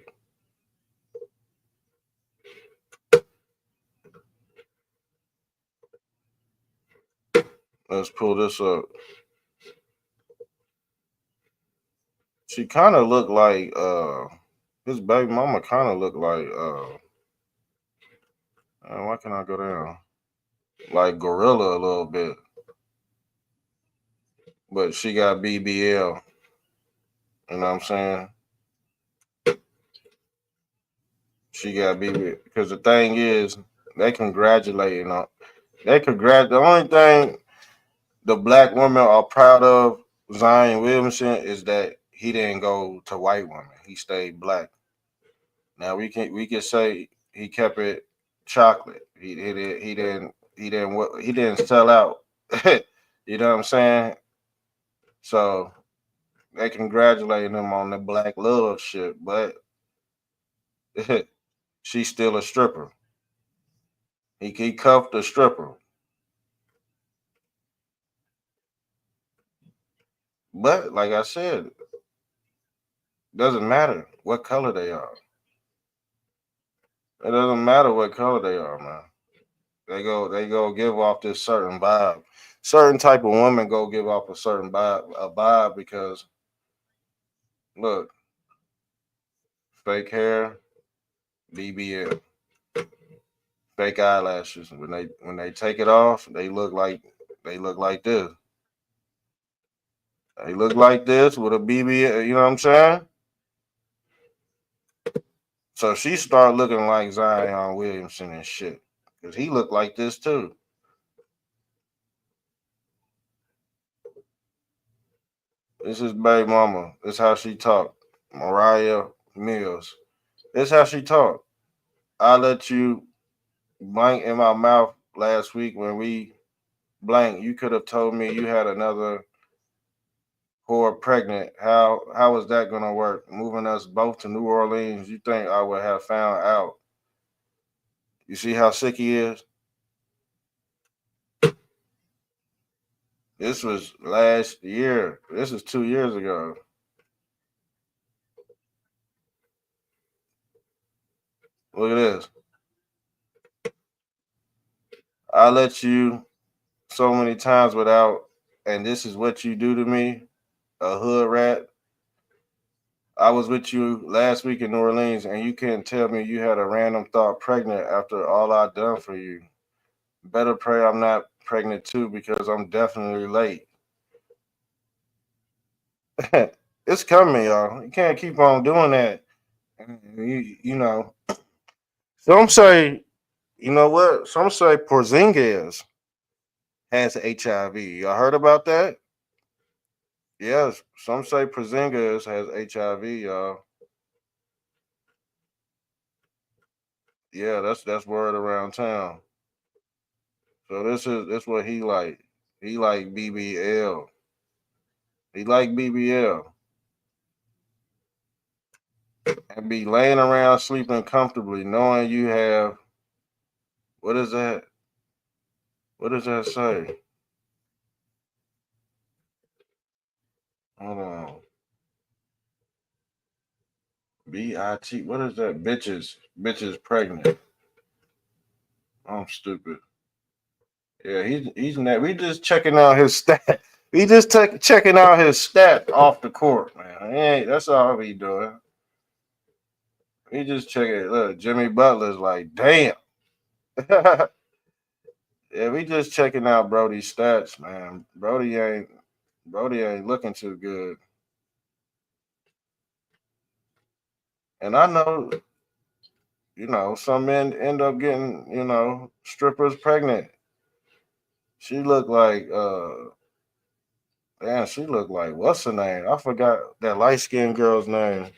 Speaker 3: Let's pull this up. She kind of looked like his baby mama kind of looked like why can I go down? Like Gorilla a little bit. But she got BBL. You know what I'm saying? She got BBL. Because the thing is, they congratulating on the only thing the black women are proud of Zion Williamson is that he didn't go to white women. He stayed black. Now we can say he kept it chocolate. He didn't sell out. You know what I'm saying? So they congratulating him on the black love shit, but she's still a stripper. He cuffed a stripper. But like I said, doesn't matter what color they are. It doesn't matter what color they are, man. They go give off this certain vibe. Certain type of women go give off a certain vibe because look, fake hair, BBL, fake eyelashes. When they take it off, they look like this. They look like this with a BBL. You know what I'm saying? So she started looking like Zion Williamson and shit. Cause he looked like this too. This is baby mama. This how she talk. Mariah Mills. This how she talk. I let you blank in my mouth last week when we blank. You could have told me you had another whore pregnant. How is that gonna work? Moving us both to New Orleans. You think I would have found out? You see how sick he is? This was last year. This is 2 years ago. Look at this. I let you so many times without, and this is what you do to me, a hood rat. I was with you last week in New Orleans, and you couldn't tell me you had a random thought pregnant after all I done for you. Better pray I'm not pregnant too, because I'm definitely late. It's coming, y'all. You can't keep on doing that. You know. Some say, you know what? Some say Porzingis has HIV. Y'all heard about that? Yes. Some say Porzingis has HIV, y'all. Yeah, that's word around town. So this what he like. He like BBL. He like BBL and be laying around sleeping comfortably, knowing you have what is that? What does that say? Hold on. BIT. What is that? Bitches pregnant. I'm stupid. Yeah, he's not. We just checking out his stat. We just checking out his stat off the court, man. That's all we doing. We just checking. Look, Jimmy Butler's like, damn. Yeah, we just checking out Brody's stats, man. Brody ain't looking too good. And I know, some men end up getting, strippers pregnant. She looked like Damn, she looked like what's her name? I forgot that light skinned girl's name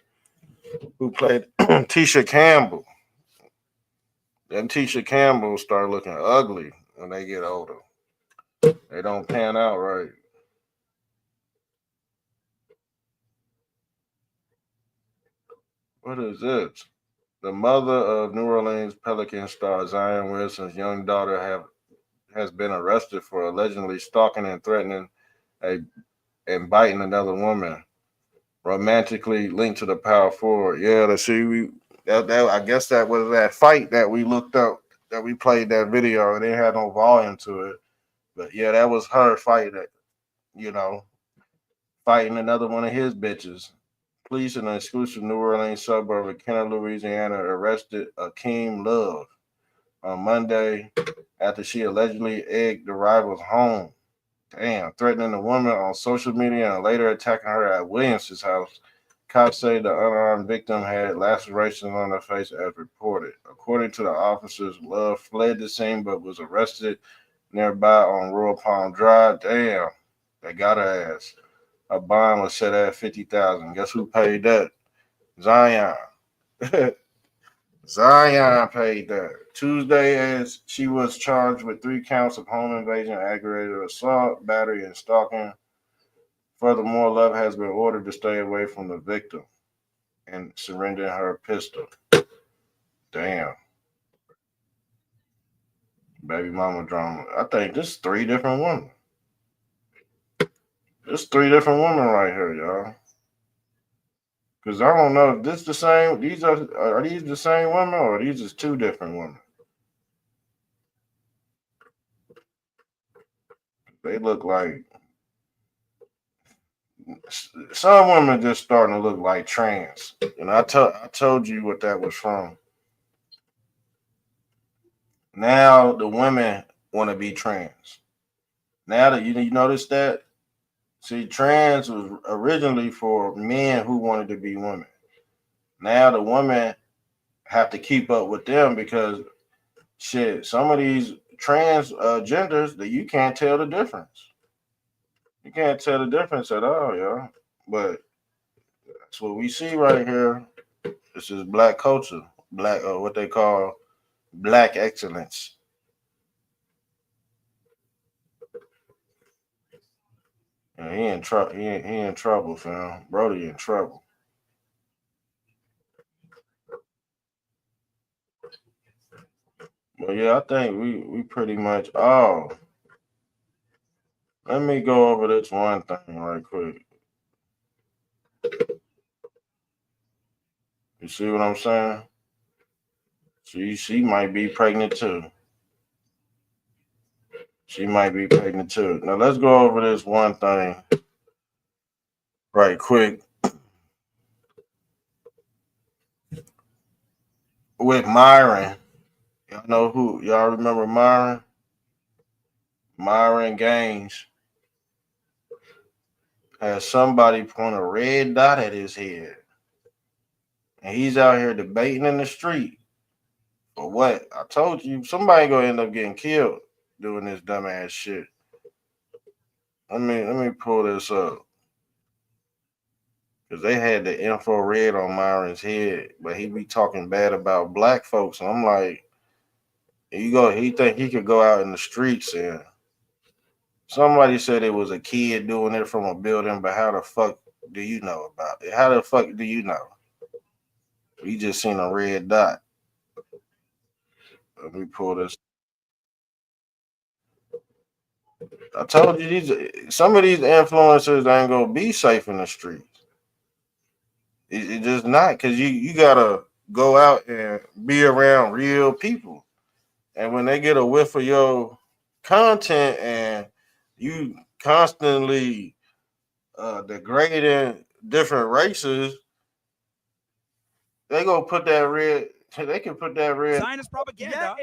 Speaker 3: who played Tisha Campbell. Then Tisha Campbell start looking ugly when they get older. They don't pan out right. What is this? The mother of New Orleans Pelicans star Zion Wilson's young daughter has been arrested for allegedly stalking and threatening a and biting another woman, romantically linked to the power forward. Yeah, to see that I guess that was that fight that we looked up that we played that video and it had no volume to it. But yeah, that was her fighting it, you know, fighting another one of his bitches. Police in an exclusive New Orleans suburb of Kenner, Louisiana, arrested Akeem Love on Monday after she allegedly egged the rival's home. Damn, threatening the woman on social media and later attacking her at Williamson's house. Cops say the unarmed victim had lacerations on her face as reported. According to the officers, Love fled the scene but was arrested nearby on Royal Palm Drive. Damn, they got her ass. A bond was set at $50,000. Guess who paid that? Zion. Zion paid that. Tuesday, as she was charged with 3 counts of home invasion, aggravated assault, battery, and stalking. Furthermore, Love has been ordered to stay away from the victim and surrender her pistol. Damn. Baby mama drama. I think this is 3 different women. There's 3 different women right here, y'all. Because I don't know if this the same. These are these the same women or are these just 2 different women? They look like some women just starting to look like trans. And I told you what that was from. Now the women want to be trans. Now that you notice that, see, trans was originally for men who wanted to be women. Now the women have to keep up with them because shit, some of these trans genders that you can't tell the difference. You can't tell the difference at all, yo. But that's what we see right here. This is black culture, black what they call black excellence. And he in trouble. He in trouble, fam. Brody in trouble. But yeah, I think we pretty much. Oh, let me go over this one thing right quick. You see what I'm saying? She might be pregnant too. She might be pregnant too. Now let's go over this one thing right quick with Myron. Y'all know who? Y'all remember Myron? Myron Gaines has somebody point a red dot at his head. And he's out here debating in the street. For what? I told you, somebody gonna end up getting killed doing this dumbass shit. Let me pull this up. Because they had the infrared on Myron's head, but he be talking bad about black folks. And I'm like, he think he could go out in the streets and somebody said it was a kid doing it from a building, but how the fuck do you know about it? How the fuck do you know? We just seen a red dot. Let me pull this. I told you some of these influencers ain't gonna be safe in the streets. It just not because you gotta go out and be around real people. And when they get a whiff of your content and you constantly degrading different races, they gonna put that red. They can put that red.
Speaker 4: Zionist propaganda.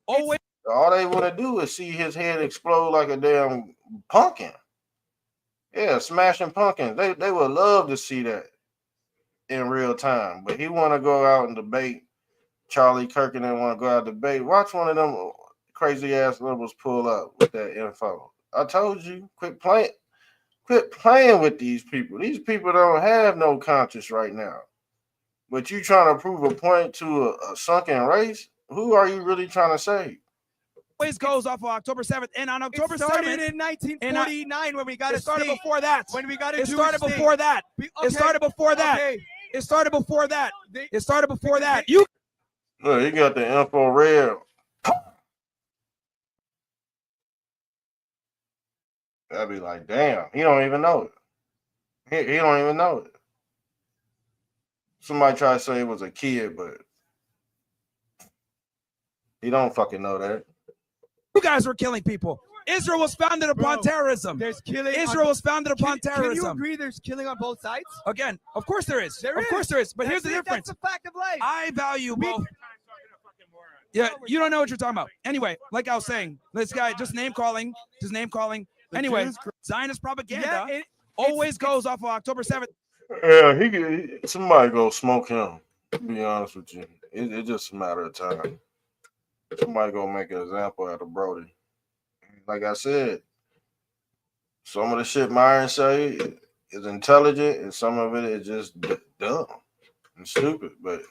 Speaker 3: All they want to do is see his head explode like a damn pumpkin. Yeah, smashing pumpkins. They would love to see that in real time. But he want to go out and debate. Charlie Kirk and then want to go out and debate. Watch one of them crazy ass liberals pull up with that info. I told you, quit Quit playing with these people. These people don't have no conscience right now. But you trying to prove a point to a sunken race? Who are you really trying to save?
Speaker 4: Always goes off of October 7th, and on October 7th,
Speaker 5: it started in 1949 when we got
Speaker 4: it started before that.
Speaker 5: When we got
Speaker 4: it started before that. It started before that. It started before that. It started before that. You
Speaker 3: Look, he got the info red. I'd be like, damn, he don't even know it. He don't even know it. Somebody try to say it was a kid, but he don't fucking know that.
Speaker 4: You guys were killing people. Israel was founded upon terrorism.
Speaker 5: There's killing.
Speaker 4: Israel was founded upon terrorism.
Speaker 5: Can you agree there's killing on both sides?
Speaker 4: Again, of course there is. Of course there is. But here's the difference.
Speaker 5: That's a fact of life.
Speaker 4: I value both. Yeah, you don't know what you're talking about. Anyway, like I was saying, this guy just name calling. Anyway, Zionist propaganda always goes off of October 7th.
Speaker 3: Yeah, somebody go smoke him. To be honest with you, it's just a matter of time. Somebody gonna make an example out of Brody. Like I said, some of the shit Myron say is intelligent, and some of it is just dumb and stupid. But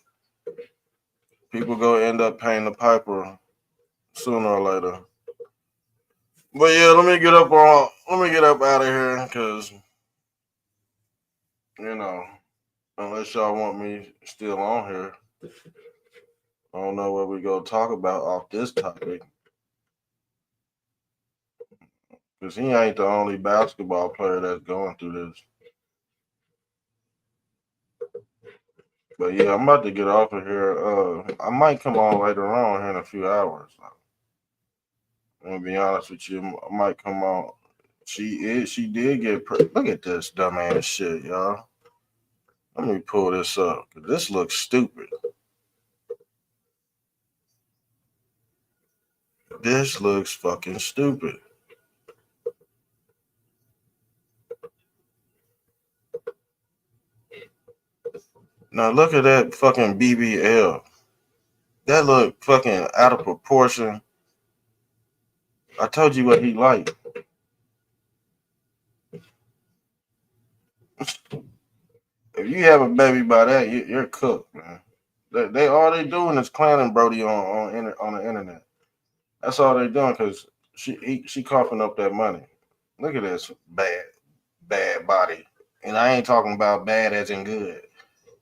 Speaker 3: people gonna end up paying the piper sooner or later. But yeah, let me get up out of here, because unless y'all want me still on here, I don't know what we gonna talk about off this topic. Because he ain't the only basketball player that's going through this. But yeah, I'm about to get off of here. I might come on later on here in a few hours. I'm gonna be honest with you. I might come on. She did get look at this dumbass shit, y'all. Let me pull this up. This looks stupid. This looks fucking stupid. Now look at that fucking BBL. That look fucking out of proportion. I told you what he liked. If you have a baby by that, you're cooked, man. They all they doing is clowning Brody on the internet. That's all they doing, because she coughing up that money. Look at this bad body, and I ain't talking about bad as in good.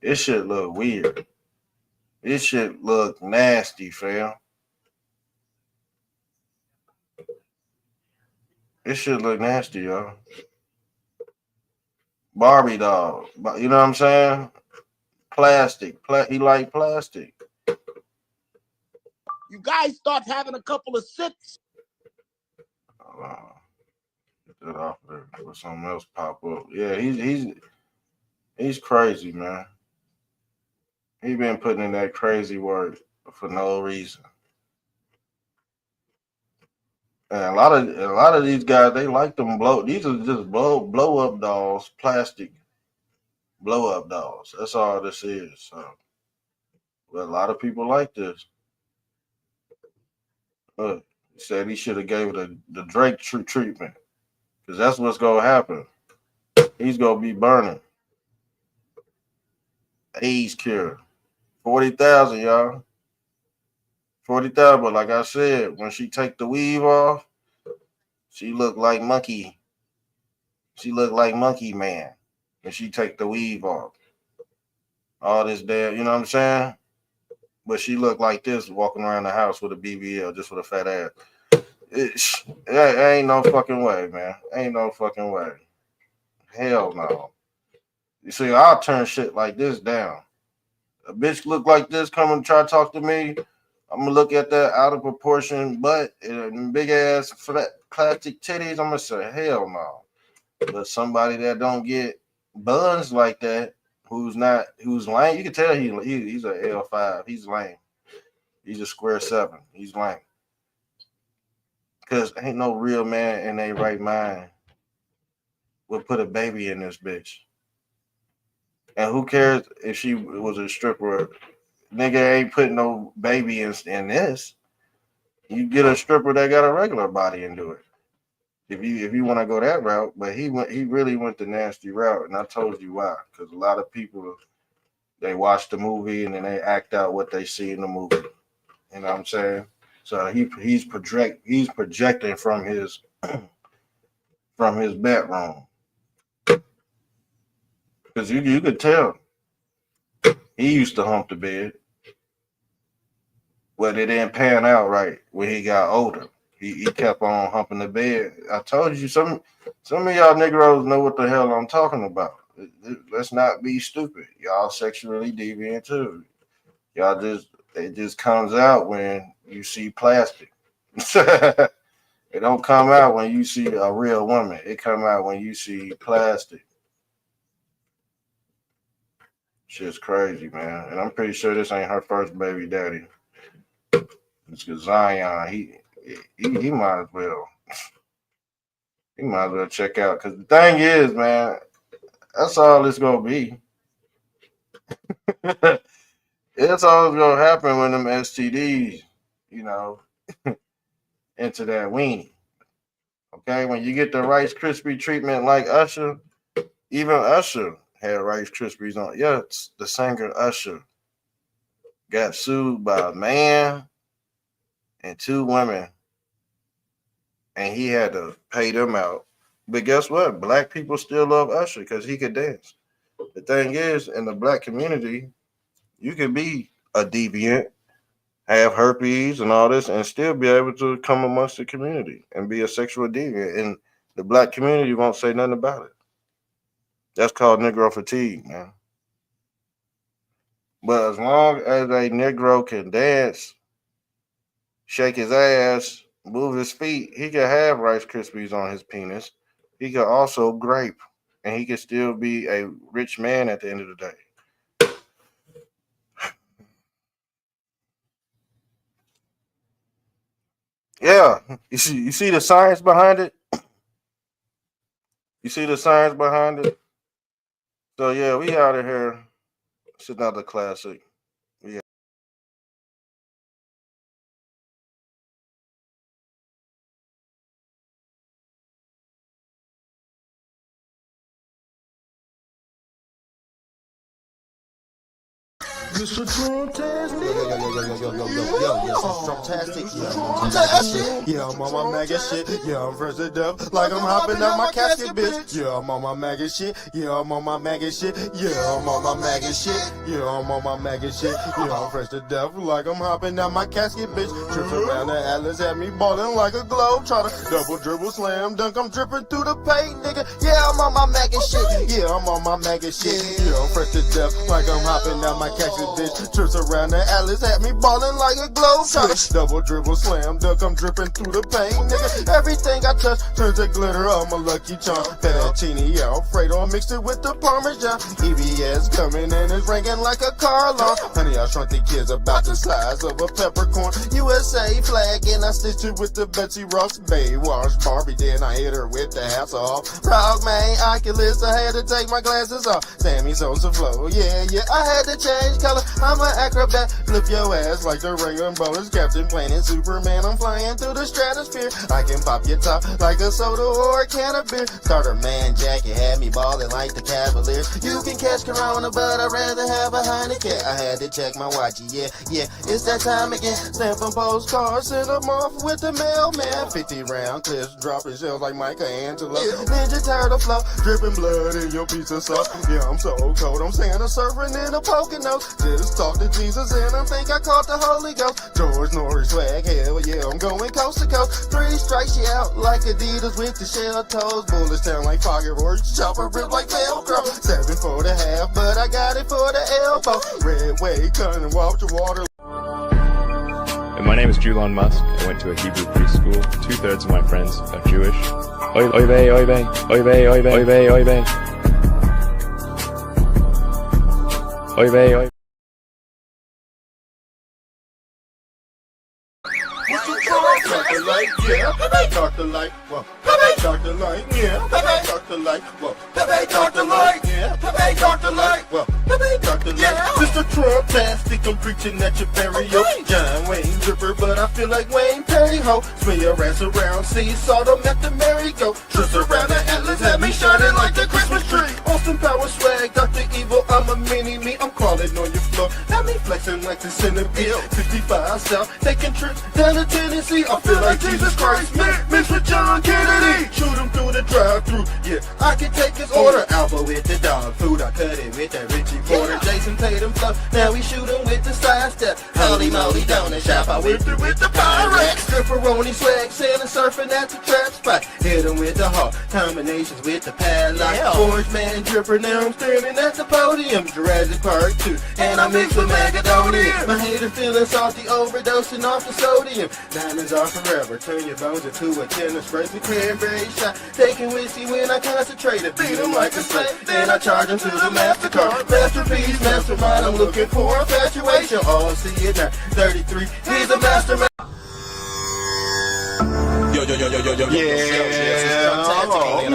Speaker 3: This shit look weird. This shit look nasty, fam. This shit look nasty, y'all. Barbie doll. You know what I'm saying? Plastic. He like plastic.
Speaker 6: You guys start having a couple of sips.
Speaker 3: Get that off there before something else pop up. Yeah, he's crazy, man. He been putting in that crazy work for no reason. And a lot of these guys, they like them blow. These are just blow up dolls, plastic blow up dolls. That's all this is. So, but a lot of people like this. Look, he said he should have gave it the Drake treatment, because that's what's gonna happen. He's gonna be burning. AIDS cure, 40,000, y'all. 40,000. But like I said, when she take the weave off, she look like monkey. She look like Monkey Man when she take the weave off. All this damn, you know what I'm saying? But she look like this walking around the house with a BBL, just with a fat ass. It ain't no fucking way, man. Ain't no fucking way. Hell no. You see, I'll turn shit like this down. A bitch look like this, come and try to talk to me, I'm gonna look at that out of proportion butt and big ass flat plastic titties. I'm gonna say hell no. But somebody that don't get buns like that, who's lame, you can tell he's a L5. He's lame. He's a square 7. He's lame. Cause ain't no real man in their right mind would put a baby in this bitch. And who cares if she was a stripper? Nigga ain't putting no baby in this. You get a stripper that got a regular body and do it. if you want to go that route, but he really went the nasty route, and I told you why. Because a lot of people, they watch the movie and then they act out what they see in the movie. You know what I'm saying? So he's projecting from his bedroom, because you could tell he used to hump the bed, but it didn't pan out right when he got older. He kept on humping the bed. I told you, some of y'all Negroes know what the hell I'm talking about. Let's not be stupid. Y'all sexually deviant too. It just comes out when you see plastic. It don't come out when you see a real woman. It come out when you see plastic. Shit's crazy, man. And I'm pretty sure this ain't her first baby daddy. It's because Zion, he might as well. He might as well check out. Because the thing is, man, that's all it's going to be. It's all going to happen when them STDs, into that weenie. Okay? When you get the Rice Krispie treatment like Usher, even Usher had Rice Krispies on. Yeah, it's the singer Usher got sued by a man and 2 women, and he had to pay them out. But guess what? Black people still love Usher because he could dance. The thing is, in the black community, you can be a deviant, have herpes and all this, and still be able to come amongst the community and be a sexual deviant. And the black community won't say nothing about it. That's called Negro fatigue, man. But as long as a Negro can dance, shake his ass, move his feet, he can have Rice Krispies on his penis. He can also grape, and he can still be a rich man at the end of the day. Yeah, you see the science behind it? You see the science behind it? So yeah, we out of here. It's another classic. Yeah.
Speaker 1: Mr. Drumtastic. Yes, it's Drumtastic. Yeah, I'm on my maggot shit. Yeah, I'm fresh to death. Like I'm hopping out my casket, bitch. Yeah, I'm on my maggot shit. Yeah, I'm on my maggot shit. Yeah, I'm on my maggot shit. Yeah, I'm on my maggot shit. Yeah, I'm fresh to death. Like I'm hopping out my casket, bitch. Trips around the Atlas, had me ballin' like a globe. Try to double dribble, slam dunk. I'm dripping through the paint, nigga. Yeah, I'm on my maggot shit. Yeah, I'm on my maggot shit. Yeah, I'm fresh to death. Like I'm hopping out my casket, bitch. Trips around the Atlas, had me ballin' like a globe. Try to double dribble, slam dunk. I'm dripping through the paint, nigga. Everything I touch turns to glitter. I'm a lucky charm. Fettuccine Alfredo mixed it with the Parmesan. EBS coming in is ringing like a car alarm. Honey, I shrunk the kids about the size of a peppercorn. USA flag and I stitched it with the Betsy Ross Baywatch Barbie. Then I hit her with the hats off. Frog man, Oculus, I had to take my glasses off. Sammy Sosa flow, yeah, I had to change color. I'm an acrobat, flip your ass like the Rainbow Bowlers. Captain Planet Superman, I'm flying through the stratosphere. I can pop your top like a soda or a can of beer. Starter man jacket had me ballin' like the Cavaliers. You can catch Corona, but I'd rather have a Heineken. I had to check my watch, yeah, it's that time again. Stampin' postcards, send them off with the mailman. 50 round clips, dropping shells like Michelangelo. Ninja Turtle flow, dripping blood in your pizza sauce. Yeah, I'm so cold, I'm Santa surfing in a Poconos. Just talk to Jesus and I think I caught the Holy Ghost. George Norris swag, hell yeah, I'm going coast to coast. 3 strikes you out like Adidas with the shell toes. Bullets sound like fireworks, chopper rip like Velcro. 7 for the half, but I got it for the elbow. Red wave, cutting watch the water.
Speaker 2: My name is Julon Musk. I went to a Hebrew preschool. 2/3 of my friends are Jewish. Oy vey, oy vey, oy vey, oy vey, oy vey, oy vey. Oy vey, oy.
Speaker 6: Mr.
Speaker 1: Dr. Light, yeah. Dr. Light, whoa. Dr. Light, yeah. Dr. Light, whoa. Dr. Light, yeah. Dr. Light, whoa. Dr. Light, Mr. Trump-tastic, I'm preaching at your burial. John Wayne Dripper, but I feel like Wayne Perry, ho. Swing your ass around, see Sodom at the merry-go. Trips around the Atlas, have me shining like the Christmas tree. Austin Power swag, Dr. Evil, I'm a mini-me. I'm crawling on your floor, have me flexing like the centipede. 55 South, taking trips down to Tennessee. I feel like Jesus Christ, mixed with John Kennedy. Shoot him through the drive-thru, yeah, I can take his order. Alpha with the dog food, I cut it with that Richie Porter. Jason Tatum stuff, now we shoot him with the sidestep. Holy moly, donut shop, I whipped it with the Pyrex. Stripperoni swag, sailing, surfing at the trap spot. Hit him with the heart, combinations with the padlock. Orange man dripper, now I'm standing at the podium. Jurassic Park 2, and I mix with Macadonian. My hater feeling salty, overdosing off the sodium. Diamonds are forever, turn your bones into a tennis race. A cranberry shot, taking whiskey when I concentrate. Beat him like a slave, then I charge him to the MasterCard. Masterpiece, mastermind, I'm looking for infatuation. Oh, see it now, 33, he's a mastermind.
Speaker 7: Yo,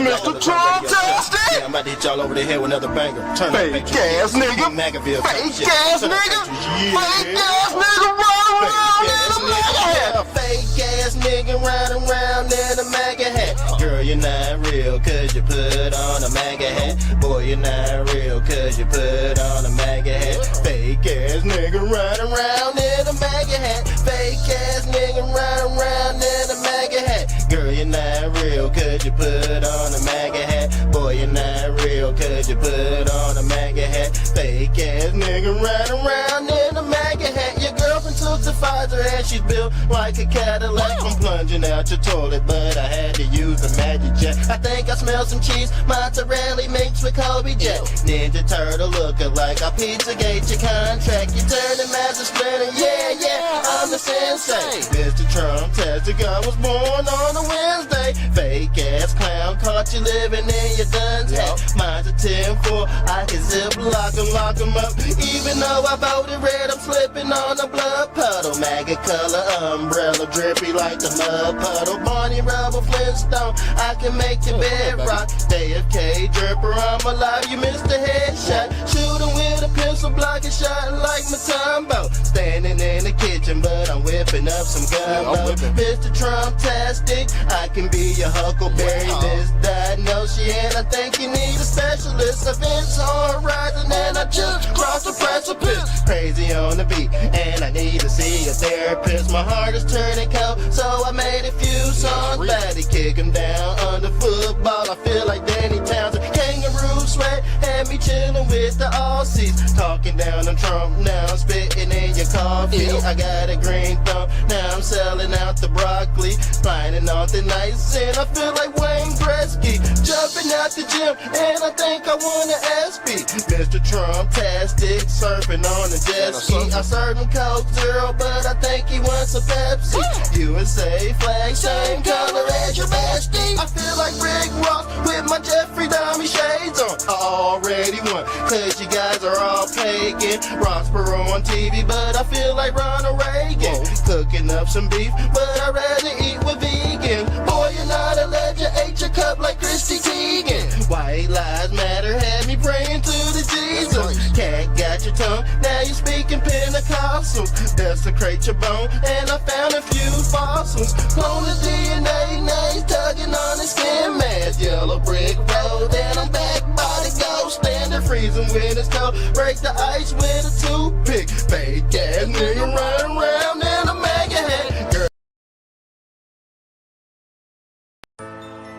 Speaker 1: Mr. Trump-tastic.
Speaker 7: Yeah, I'm about to hit y'all over the head with another banger. Turn
Speaker 1: Fake
Speaker 7: up,
Speaker 1: ass nigga.
Speaker 7: McAville.
Speaker 1: Fake ass nigga. Fake ass nigga run around in a MAGA hat.
Speaker 7: Fake ass nigga riding around in a MAGA hat. Girl, you're not real cause you put on a MAGA hat. Boy, you're not real cause you put on a MAGA hat. Fake ass nigga riding around in a MAGA hat. Fake ass nigga riding around in a MAGA hat. Girl, you're not real cause you put on a MAGA hat. Boy, you're not real cause you put on a MAGA hat. Fake ass nigga riding around in a MAGA hat. Your girlfriend took the Pfizer and she's built like a Cadillac. I'm plunging out your toilet, but I had to use the magic jet. I think I smell some cheese, mozzarella mixed with Kobe Jet. Ninja Turtle looking like a Pizzagate your contract. You turn the master splinter, yeah, I'm the sensei. Mr. Trump-tastic, I was born on a Wednesday. Fake ass clown, caught you living in your dun's hat. Mine's a 10-4, I can zip lock 'em up. Even though I voted red, I'm slipping on a blood puddle. MAGA color umbrella, drippy like the mud puddle. Barney Rubble Flintstone, I can make your bed rock. JFK dripper, I'm alive, you missed the headshot. Shooting with a pencil, blocking shot like Matumbo. Standing in the kitchen, but I'm whipping up some gumbo. Mr. Trump-tastic, I can be your Huckleberry misdiagnosis, and I think you need a specialist. Events on horizon, and I just crossed the precipice. Crazy on the beat, and I need to see a therapist. My heart is turning cold, so I made a few songs. Body kick him down under football. I feel like Danny Townsend. Kangaroo sweat, had me chilling with the Aussies. Talking down on Trump, now I'm spitting in your coffee. I got a green thumb, now I'm selling out the broccoli. Flying off the nights, and I feel like Wayne Gretzky. Jumping out the gym, and I think I want an SP. Mr. Trump-tastic, surfing on a jet ski. I served him Coke Zero, but I think he wants a Pepsi. USA flag, same color as your bestie. I feel like Rick Ross with my Jeffrey Dahmer shades on. I already won, cause you guys are all pagan. Rossborough on TV, but I feel like Ronald Reagan. Cooking up some beef, but I'd rather eat with vegans. Boy, you're not a legend, ate your cup like Christy Teigen. White lives matter, had me praying to the Jesus. Cat got your tongue, now you speaking Pentecostals. Desecrate your bone, and I found a few fossils. Clone the DNA, names tugging on the skin mask. Yellow brick road, and I'm back by the ghost. Standing freezing when it's cold, break the ice with a toothpick. Fake ass nigga running around in a MAGA hat. Girl.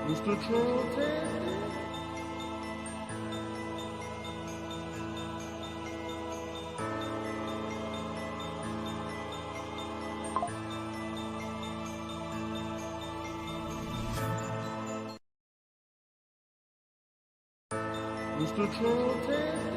Speaker 1: Mr. Trump-tastic. Mr. Trump-tastic.